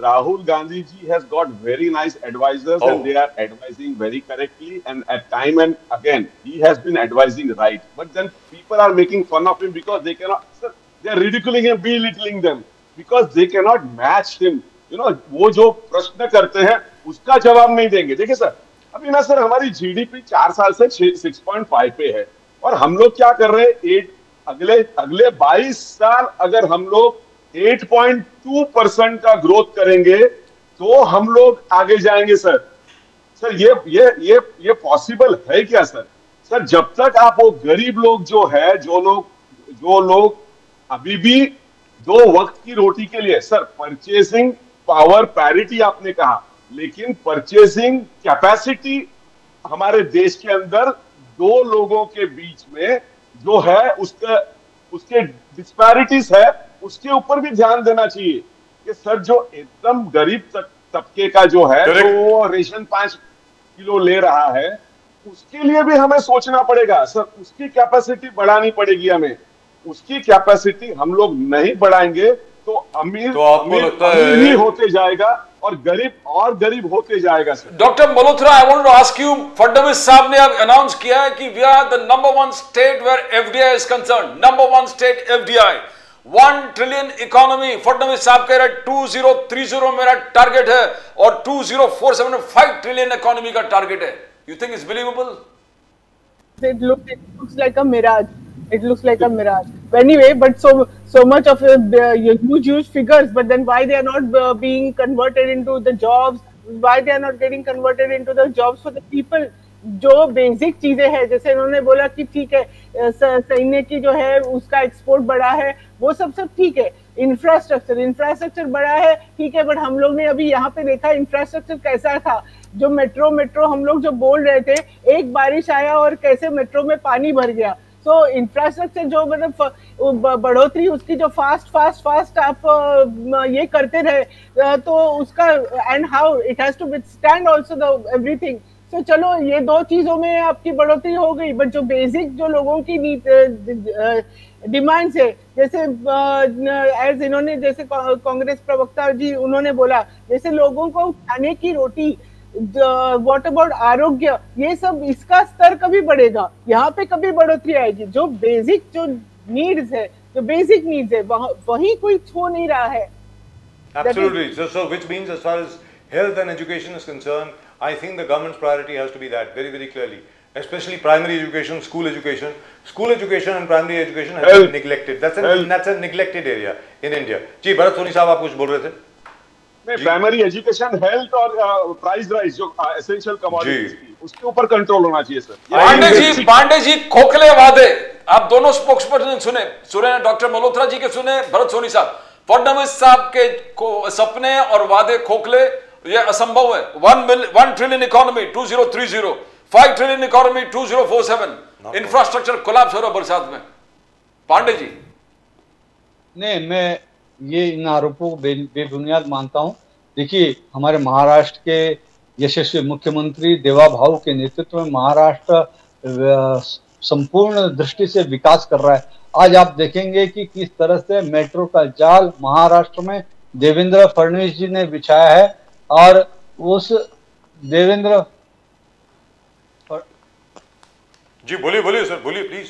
Rahul Gandhi ji has got very nice advisors and they are advising very correctly, and at time and again he has been advising right. But then people are making fun of him because they cannot, sir, they are ridiculing him, belittling them because they cannot match him. You know, वो जो प्रश्न करते हैं उसका जवाब नहीं देंगे। देखिए सर, अभी ना सर हमारी जीडीपी 4 साल से 6.5 पे है और हम लोग क्या कर रहे हैं, अगले 22 साल अगर हम लोग 8.2% का ग्रोथ करेंगे तो हम लोग आगे जाएंगे सर। सर ये पॉसिबल है क्या सर? सर जब तक आप वो गरीब लोग जो लोग अभी भी 2 वक्त की रोटी के लिए, सर परचेसिंग पावर पैरिटी आपने कहा, लेकिन परचेसिंग कैपेसिटी हमारे देश के अंदर 2 लोगों के बीच में जो है उसके डिस्पैरिटीज है, उसके ऊपर भी ध्यान देना चाहिए कि सर जो एकदम गरीब तबके का जो है जो वो रेशन 5 किलो ले रहा है, उसके लिए भी हमें सोचना पड़ेगा सर। उसकी कैपेसिटी बढ़ानी पड़ेगी हमें। उसकी कैपेसिटी हम लोग नहीं बढ़ाएंगे तो अमीर ही होते जाएगा और गरीब होते जाएगा सर। Doctor Malhotra, I want to ask you, Fadnavis साहब ने अब अनाउंस किया है कि we are the number 1 state where FDI is concern, number 1 state FDI, 1 trillion economy. Fadnavis साहब कह रहे 2030 मेरा टारगेट है और 2047 5 ट्रिलियन इकोनॉमी का टारगेट है। You think it's believable? It looks like a mirage. It looks like a mirage. But anyway, but so much of huge figures, but then why they are not being converted into the jobs? Why they are not getting converted into the jobs for the people? जो basic चीजें हैं, जैसे उन्होंने बोला कि ठीक है सैन्य की जो है उसका एक्सपोर्ट बढ़ा है, वो सब ठीक है। इंफ्रास्ट्रक्चर बढ़ा है, ठीक है, बट हम लोग ने अभी यहाँ पे देखा इंफ्रास्ट्रक्चर कैसा था। जो मेट्रो हम लोग जो बोल रहे थे, एक बारिश आया और कैसे मेट्रो में पानी भर गया। तो इंफ्रास्ट्रक्चर जो मतलब बढ़ोतरी उसकी जो फास्ट आप ये करते रहे तो उसका and how it has to withstand also the everything. तो चलो ये 2 चीजों में आपकी बढ़ोतरी हो गई, बट जो बेसिक जो लोगों की डिमांड्स है, जैसे एज इन्होंने जैसे कांग्रेस प्रवक्ता जी उन्होंने बोला, जैसे लोगों को खाने की रोटी, व्हाट अबाउट आरोग्य, ये सब इसका स्तर कभी बढ़ेगा, यहाँ पे कभी बढ़ोतरी आएगी। जो बेसिक जो नीड्स है वही कोई छू नहीं रहा है। Absolutely. So which means as far as health and education is concerned, I think the government's priority has to be that very, very clearly. Especially primary education, school education. School education and primary education have been neglected. That's a neglected area in India. जी भरत सोनी साहब आप कुछ बोल रहे थे? नहीं, primary education, health और price rise जो essential commodities की, उसके ऊपर कंट्रोल होना चाहिए सर। पांडे जी खोखले वादे, आप दोनों स्पोक्सपर्सन सुने डॉक्टर मल्होत्रा जी के सुने, भरत सोनी साहब, फडणवीस साहब के सपने और वादे खोखले, ये असंभव है। 1 trillion economy 2030, 5 trillion economy 2047, infrastructure collapse हो रहा बरसात में। पांडे जी नहीं, मैं ये इन आरोपों को बेबुनियाद मानता हूं। देखिए, हमारे महाराष्ट्र के यशस्वी मुख्यमंत्री देवा भाऊ के नेतृत्व में महाराष्ट्र संपूर्ण दृष्टि से विकास कर रहा है। आज आप देखेंगे कि किस तरह से मेट्रो का जाल महाराष्ट्र में देवेंद्र फडणवीस जी ने बिछाया है, और उस देवेंद्र जी बोलिए सर, बोलिए प्लीज।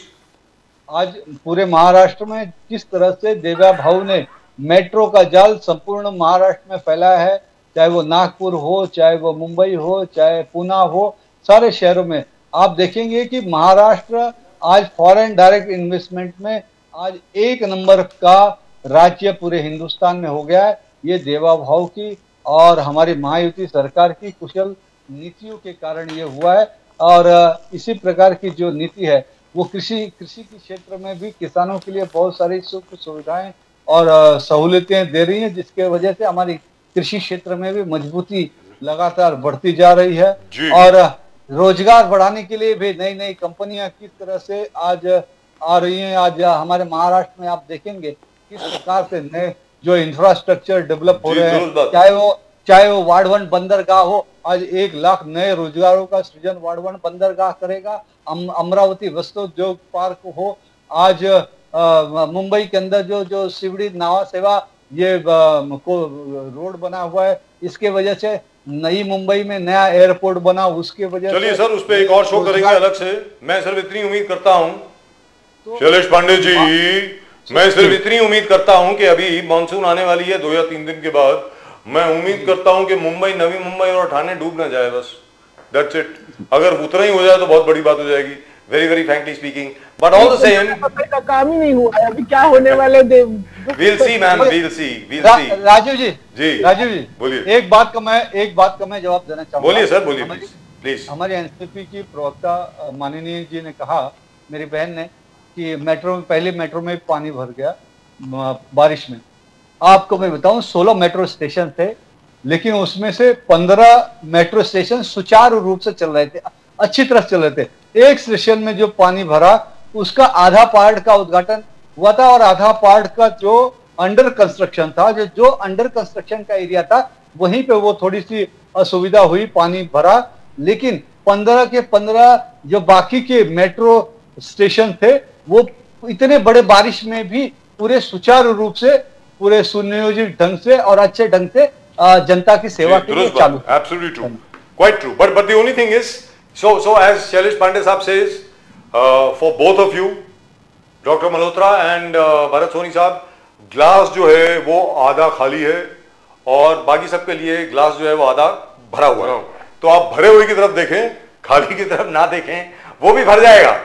आज पूरे महाराष्ट्र में किस तरह से देवा भाऊ ने मेट्रो का जाल संपूर्ण महाराष्ट्र में फैलाया है, चाहे वो नागपुर हो, चाहे वो मुंबई हो, चाहे पुणे हो, सारे शहरों में आप देखेंगे कि महाराष्ट्र आज फॉरेन डायरेक्ट इन्वेस्टमेंट में आज 1 नंबर का राज्य पूरे हिंदुस्तान में हो गया है। ये देवा भाऊ की और हमारी महायुति सरकार की कुशल नीतियों के कारण ये हुआ है। और इसी प्रकार की जो नीति है वो कृषि के क्षेत्र में भी किसानों के लिए बहुत सारी सुख सुविधाएं और सहूलियतें दे रही हैं, जिसके वजह से हमारी कृषि क्षेत्र में भी मजबूती लगातार बढ़ती जा रही है। और रोजगार बढ़ाने के लिए भी नई नई कंपनियां किस तरह से आज आ रही हैं। आज हमारे महाराष्ट्र में आप देखेंगे किस प्रकार से नए जो इंफ्रास्ट्रक्चर डेवलप हो रहे हैं, चाहे वो वाडवन बंदरगाह हो, आज 1 लाख नए रोजगारों का सृजन वाडवन बंदरगाह करेगा। अमरावती वस्त्रोद्योग पार्क हो, आज मुंबई के अंदर जो शिवड़ी नावा सेवा ये रोड बना हुआ है, इसके वजह से नई मुंबई में नया एयरपोर्ट बना, उसके वजह से। चलिए सर, उस पर एक और शो करेंगे अलग से। मैं सिर्फ इतनी उम्मीद करता हूँ शैलेश पांडे जी, मैं सिर्फ इतनी उम्मीद करता हूँ कि अभी मानसून आने वाली है 2 या 3 दिन के बाद। मैं उम्मीद करता हूं कि मुंबई, नवी मुंबई और ठाणे डूब ना जाए, बस दैट्स इट। अगर उतना ही हो जाए तो बहुत बड़ी बात हो जाएगी, very very frankly speaking. But all the same काम ही नहीं हुआ है, अभी क्या होने वाले we'll see ma'am, we'll see। Rajiv ji बोलिए। एक बात का मैं जवाब देना चाहूंगा। बोलिए सर, बोलिए प्लीज। हमारी एनसीपी की प्रवक्ता माननीय जी ने कहा, मेरी बहन ने, कि पहले मेट्रो में पानी भर गया बारिश में। आपको मैं बताऊं 16 मेट्रो स्टेशन थे, लेकिन उसमें से 15 मेट्रो स्टेशन सुचारू रूप से चल रहे थे, अच्छी तरह चल रहे थे। एक स्टेशन में जो पानी भरा उसका आधा पार्ट का उद्घाटन हुआ था और आधा पार्ट का जो अंडर कंस्ट्रक्शन था, जो अंडर कंस्ट्रक्शन का एरिया था, वहीं पे वो थोड़ी सी असुविधा हुई, पानी भरा। लेकिन 15 के 15 जो बाकी के मेट्रो स्टेशन थे वो इतने बड़े बारिश में भी पूरे सुचारू रूप से, पूरे सुनियोजित ढंग से और अच्छे ढंग से जनता की सेवा के लिए चालू। Absolutely true, quite true. But the only thing is, so as Shailesh Pandey साहब says, for both of you, Dr. Malhotra and Bharat Soni साहब, ग्लास जो है वो आधा खाली है और बाकी सबके लिए ग्लास जो है वो आधा भरा हुआ है। तो आप भरे हुए की तरफ देखें, खाली की तरफ ना देखें, वो भी भर जाएगा।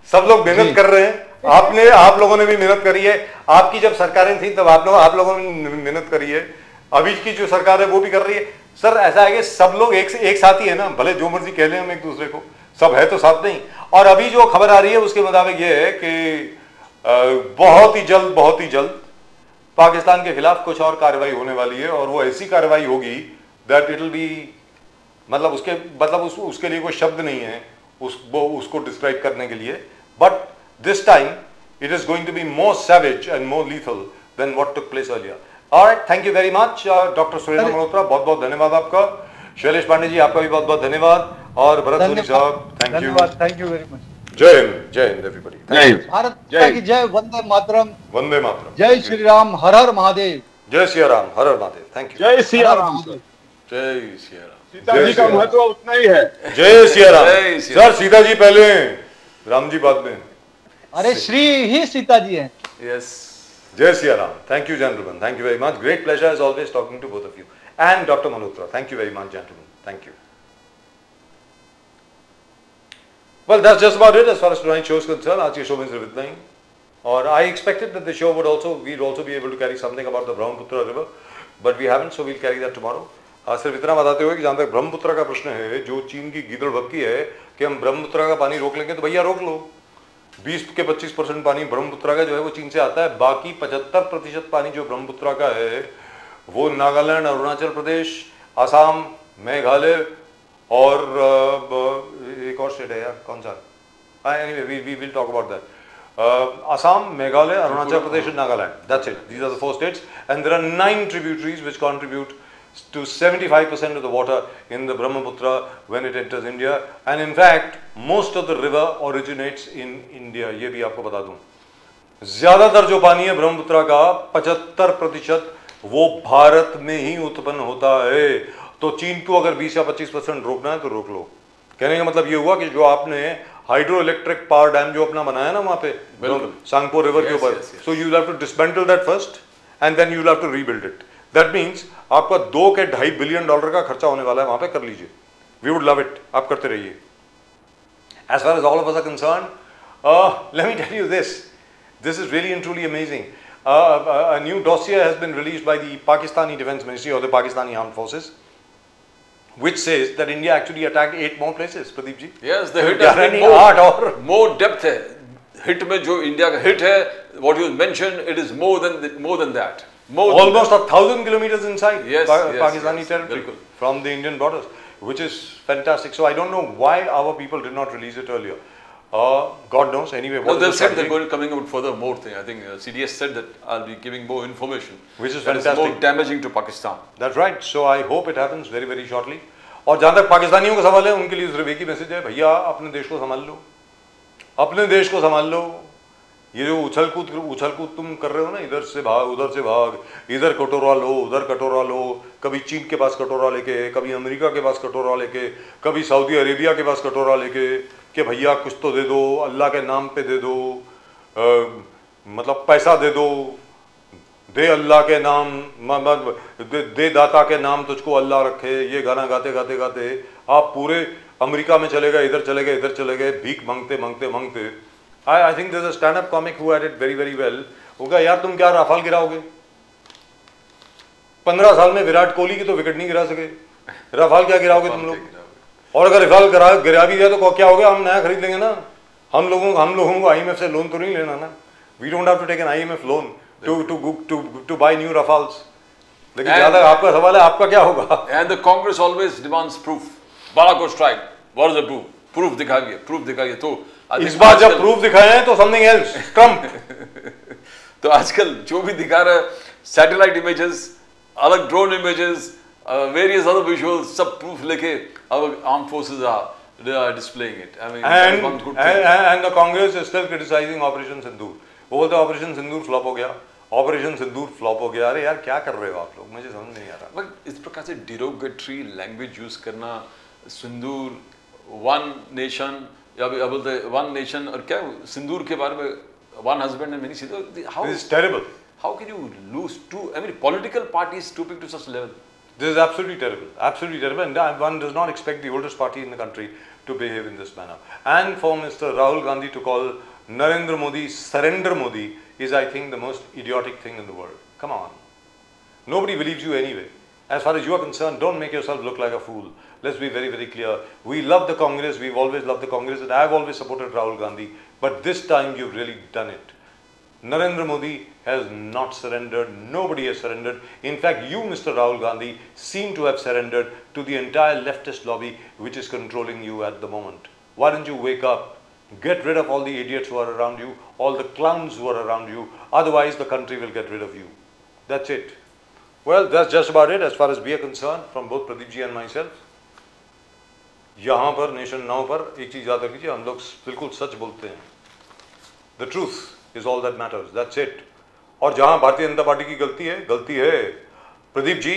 सब लोग मेहनत कर रहे हैं, आप लोगों ने भी मेहनत करी है। आपकी जब सरकारें थी तब आप लोगों ने मेहनत करी है, अभी की जो सरकार है वो भी कर रही है। सर ऐसा है कि सब लोग एक साथ ही है ना, भले जो मर्जी कह लें हम एक दूसरे को, सब है तो साथ नहीं। और अभी जो खबर आ रही है उसके मुताबिक ये है कि बहुत ही जल्द पाकिस्तान के खिलाफ कुछ और कार्रवाई होने वाली है, और वो ऐसी कार्रवाई होगी दैट इट विल बी, मतलब उसके लिए कोई शब्द नहीं है उसको डिस्क्राइब करने के लिए। But this time it is going to be more savage and more lethal than what took place earlier. All right, thank you very much, Dr. Surendra Malhotra, बहुत धन्यवाद आपका। शैलेश पांडे जी आपका भी बहुत धन्यवाद, और भरत सोनी साहब थैंक यू वेरी मच। जय हिंद एवरीबॉडी। भारत माता की जय, वंदे मातरम। वंदे मातरम। जय श्री राम, हर हर महादेव। जय सिया राम, हर हर महादेव। Thank you. जय सिया राम। जय सिया राम। सीता जी का महत्व उतना ही है। जय सिया राम। सर सीता जी पहले, राम जी बाद में। अरे श्री ही सीता जी हैं। Yes. Jai Siya Ram. Thank you, gentlemen. Thank you very much. Great pleasure as always talking to both of you. and Dr. Malhotra. Thank you very much, gentlemen. Thank you. Well, that's just about it as far as tonight's show is concerned. आज के show में सिर्फ इतना ही. और I expected that the show would also be able to carry something about the Brahmaputra river, but we haven't, so we'll carry that tomorrow. सिर्फ इतना बताते हुए कि जहाँ तक ब्रह्मपुत्र का प्रश्न है, जो चीन की गीदड़ भक्की है कि हम ब्रह्मपुत्र का पानी रोक लेंगे, तो भैया रोक लो. 20 के 25% पानी ब्रह्मपुत्र का जो है वो चीन से आता है. बाकी 75% पानी जो ब्रह्मपुत्र का है वो नागालैंड, अरुणाचल प्रदेश, असम, मेघालय और एक और स्टेट है यार, कौन सा? Anyway, we will talk about that. Assam, Meghalaya, Arunachal Pradesh and Nagaland. That's it. These are the 4 states, and there are 9 tributaries which contribute to 75% of the water in the Brahmaputra when it enters India. And in fact, most of the river originates in India. ये भी आपको बता दूं. ज़्यादातर जो पानी है ब्रह्मपुत्र का 75% वो भारत में ही उत्पन्न होता है. तो चीन को अगर 20 या 25% रोकना है तो रोक लो. कहने का मतलब ये हुआ कि जो आपने हाइड्रो इलेक्ट्रिक पावर डैम जो अपना बनाया ना वहाँ पे सांगपो रिवर के ऊपर, so you will have to dismantle that first and then you will have to rebuild it. That means आपका $2 के $2.5 बिलियन का खर्चा होने वाला है वहाँ पे. कर लीजिए. We would love it. आप करते रहिए. As far as all of us are concerned, let me tell you this. This is really and truly amazing. A new dossier has been released by the Pakistani Defense Ministry or the Pakistani Armed Forces, which says that India actually attacked 8 more places. Pradeep ji. Yes, the hit has been more depth है. Hit में जो India का hit है, what you mentioned, it is more than that. Almost 1,000 kilometers inside Pakistani territory बिल्कुल. from the Indian borders, which is fantastic. So I don't know why our people did not release it earlier. God knows. Anyway, well, they've said they're going to coming out further more thing. I think CDS said that I'll be giving more information, which is that fantastic. is more damaging to Pakistan. That's right. So I hope it happens very very shortly. और जहाँ तक पाकिस्तानियों का सवाल है, उनके लिए सिर्फ एक ही मैसेज है, भैया अपने देश को संभाल लो, अपने देश को संभाल लो. ये जो उछल कूद तुम कर रहे हो ना, इधर से भाग उधर से भाग, इधर कटोरा लो उधर कटोरा लो, कभी चीन के पास कटोरा लेके, कभी अमेरिका के पास कटोरा लेके, कभी सऊदी अरेबिया के पास कटोरा लेके, कि भैया कुछ तो दे दो, अल्लाह के नाम पे दे दो, मतलब पैसा दे दो, दे अल्लाह के नाम, दे दाता के नाम तुझको अल्लाह रखे. ये गाना गाते गाते गाते आप पूरे अमेरिका में चले गए, इधर चले गए, इधर चले गए, भीख मांगते मांगते मांगते. I think this a stand up comic who had it very very well. होगा यार तुम क्या राफेल गिराओगे? 15 साल में विराट कोहली की तो विकेट नहीं गिरा सके, राफेल क्या गिराओगे तुम लोग? और अगर राफेल गिरा भी गया तो क्या हो गया? हम नया खरीद लेंगे ना. हम लोगों को IMF से लोन तो नहीं लेना ना. We don't have to take an IMF loan to buy new Rafales. लेकिन ज़्यादा आपका सवाल है, आपका क्या होगा? And the Congress always demands proof. Balakot strike. What is the proof? Proof दिखाइए, proof दिखाइए. तो इस बार जब proof दिखाए हैं तो something else. Trump. तो आजकल जो भी दिखा रहा है, satellite images, अलग drone images, various other visuals, सब proof लेके our armed forces are displaying it. I mean, that is one good thing. And the Congress is still criticizing Operation Sindoor. वो बोलते ऑपरेशन सिंदूर फ्लॉप हो गया, operation सिंदूर flop हो गया. अरे यार क्या कर रहे हो आप लोग, मुझे समझ नहीं आ रहा. बट इस प्रकार से डिरोगेटरी लैंग्वेज यूज करना, सिंदूर, वन नेशन, या बोलते वन नेशन, और क्या सिंदूर के बारे में one husband and many sindoor. How this is terrible. How can you lose to, I mean political parties stooping to such level? This is absolutely terrible, and one does not expect the oldest party in the country to behave in this manner. And for Mr. Rahul Gandhi to call Narendra Modi surrender Modi is, I think, the most idiotic thing in the world. Come on. Nobody believes you anyway. As far as you are concerned, don't make yourself look like a fool. Let's be very, very clear. We love the Congress. We've always loved the Congress, and I've always supported Rahul Gandhi. But this time, you've really done it. Narendra Modi has not surrendered. Nobody has surrendered. In fact, you, Mr. Rahul Gandhi, seem to have surrendered to the entire leftist lobby which is controlling you at the moment. Why don't you wake up? Get rid of all the idiots who are around you, all the clowns who are around you. Otherwise, the country will get rid of you. That's it. Well, that's just about it as far as we are concerned from both Pradeep ji and myself. यहाँ पर nation now पर एक चीज याद रखिए, हम लोग बिल्कुल सच बोलते हैं. The truth is all that matters. That's it. और जहाँ भारतीय जनता पार्टी की गलती है. प्रदीप जी,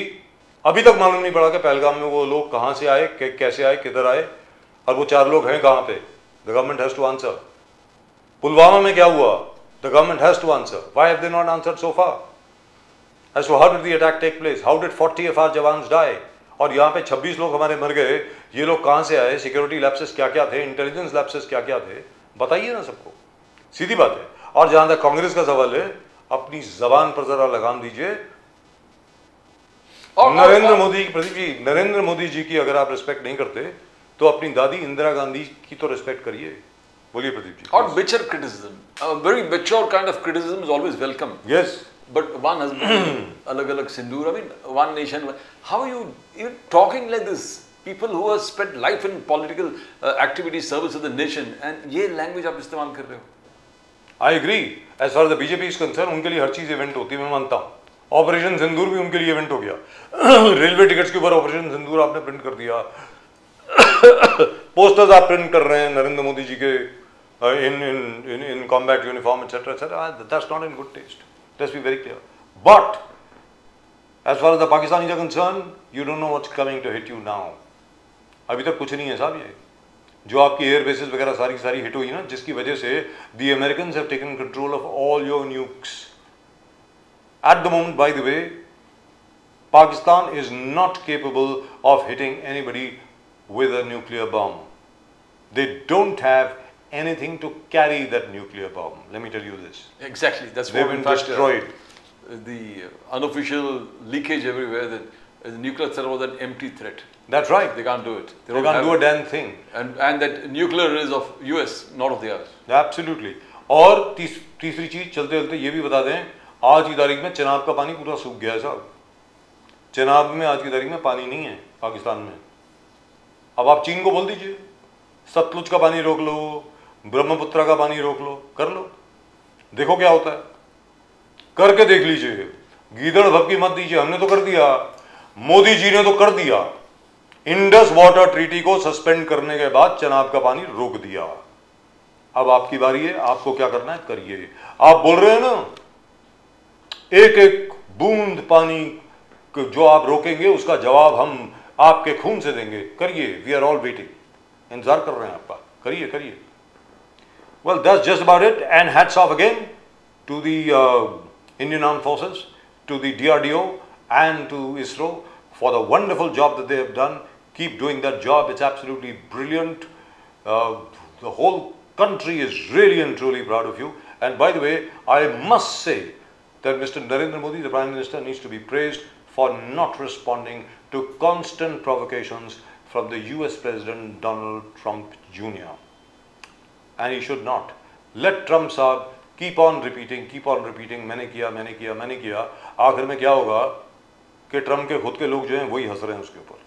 अभी तक मालूम नहीं पड़ा कि पहलगाम में वो लोग कहाँ से आए, कैसे आए, किधर आए, और वो 4 लोग हैं कहाँ पे. The government has to answer. Pulwama में क्या हुआ? The government has to answer. Why have they not answered so far? as to how did the attack take place, how did 40 of our jawans die, और यहाँ पे 26 लोग हमारे मर गए, ये लोग कहाँ से आए, सिक्योरिटी लैप्सेस क्या क्या थे, इंटेलिजेंस लैप्सेस क्या क्या थे, बताइए ना सबको, सीधी बात है। और जहाँ तक कांग्रेस का सवाल है, अपनी जबान पर जरा लगाम दीजिए। नरेंद्र मोदी, प्रदीप जी, नरेंद्र मोदी जी की अगर आप रिस्पेक्ट नहीं करते तो अपनी दादी इंदिरा गांधी की तो रिस्पेक्ट करिए। बोलिए Pradeep ji. Or mature criticism, a very mature kind of criticism is always welcome. Yes. But one has alag-alag sindoor. I mean, one nation. How are you talking like this? People who have spent life in political activity, service of the nation, and ये language आप इस्तेमाल कर रहे हो? I agree. As far as the BJP is concerned, उनके लिए हर चीज event होती है, मैं मानता हूँ। ऑपरेशन सिंदूर भी उनके लिए इवेंट हो गया। रेलवे टिकट्स के ऊपर ऑपरेशन सिंदूर आपने प्रिंट कर दिया। पोस्टर्स आप प्रिंट कर रहे हैं नरेंद्र मोदी जी के in combat uniform, etc., etc. That's not in good taste. Let's be very clear. But as far as the Pakistanis are concerned, you don't know what's coming to hit you now. अभी तक कुछ नहीं है साहब, ये जो आपकी air bases वगैरह सारी की सारी हिट हुई ना, जिसकी वजह से the Americans have taken control of all your nukes. At the moment, by the way, Pakistan is not capable of hitting anybody with a nuclear bomb. They don't have anything to carry that nuclear bomb. Let me tell you this. Exactly. That's They've what been in fact, destroyed. The unofficial leakage everywhere that the nuclear threat was an empty threat. That's right. They can't do it. They can't do a damn thing. And that nuclear is of US, not of the others. Absolutely. और तीसरी चीज चलते चलते ये भी बता दें, आज की तारीख में चिनाब का पानी पूरा सूख गया है साहब। चिनाब में आज की तारीख में पानी नहीं है पाकिस्तान में। अब आप चीन को बोल दीजिए सतलुज का पानी रोक लो, ब्रह्मपुत्र का पानी रोक लो, कर लो, देखो क्या होता है, करके देख लीजिए। गीदड़ भपकी मत दीजिए, हमने तो कर दिया, मोदी जी ने तो कर दिया। इंडस वाटर ट्रीटी को सस्पेंड करने के बाद चिनाब का पानी रोक दिया। अब आपकी बारी है, आपको क्या करना है करिए। आप बोल रहे हैं ना एक एक बूंद पानी जो आप रोकेंगे उसका जवाब हम आपके खून से देंगे, करिए। वी आर ऑल वेटिंग, इंतजार कर रहे हैं आपका, करिए करिए। Well, that's just about it, and hats off again to the Indian Armed Forces, to the DRDO and to ISRO for the wonderful job that they have done. Keep doing that job, it's absolutely brilliant. The whole country is really and truly proud of you. And by the way, I must say that Mr. Narendra Modi, the Prime Minister, needs to be praised for not responding to constant provocations from the US President Donald Trump Jr. And he should not. Let Trump साहब keep on repeating, मैंने किया। आखिर में क्या होगा कि Trump के खुद के लोग जो हैं वही हंस रहे हैं उसके ऊपर।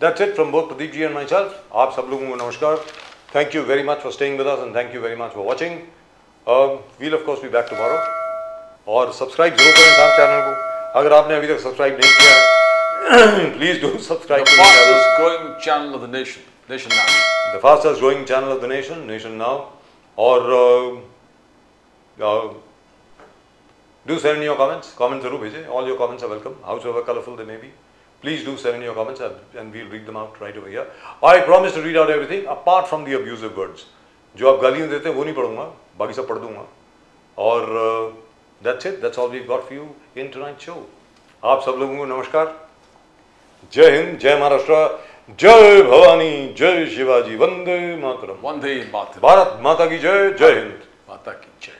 That's it from both Pradeep ji and myself. आप सब लोगों को नमस्कार. Thank you very much for staying with us and thank you very much for watching. We'll of course be back tomorrow. और सब्सक्राइब जरूर करें साहब चैनल को, अगर आपने अभी तक सब्सक्राइब नहीं किया है please do subscribe. The fastest growing channel of the nation, Nation Now. The fastest growing channel of the nation, Nation Now. और do send in your comments. Comments जरूर भेजें. All your comments are welcome, howsoever colorful they may be. Please do send in your comments and we'll read them out right over here. I promise to read out everything apart from the abusive words. जो आप गालियाँ देते हैं वो नहीं पढ़ूंगा, बाकी सब पढ़ दूंगा। और that's it. That's all we've got for you in tonight's show. आप सब लोगों को नमस्कार. जय हिंद, जय महाराष्ट्र, जय भवानी, जय शिवाजी, वंदे मातरम। वंदे मातरम। भारत माता की जय, जय हिंद। माता की जय।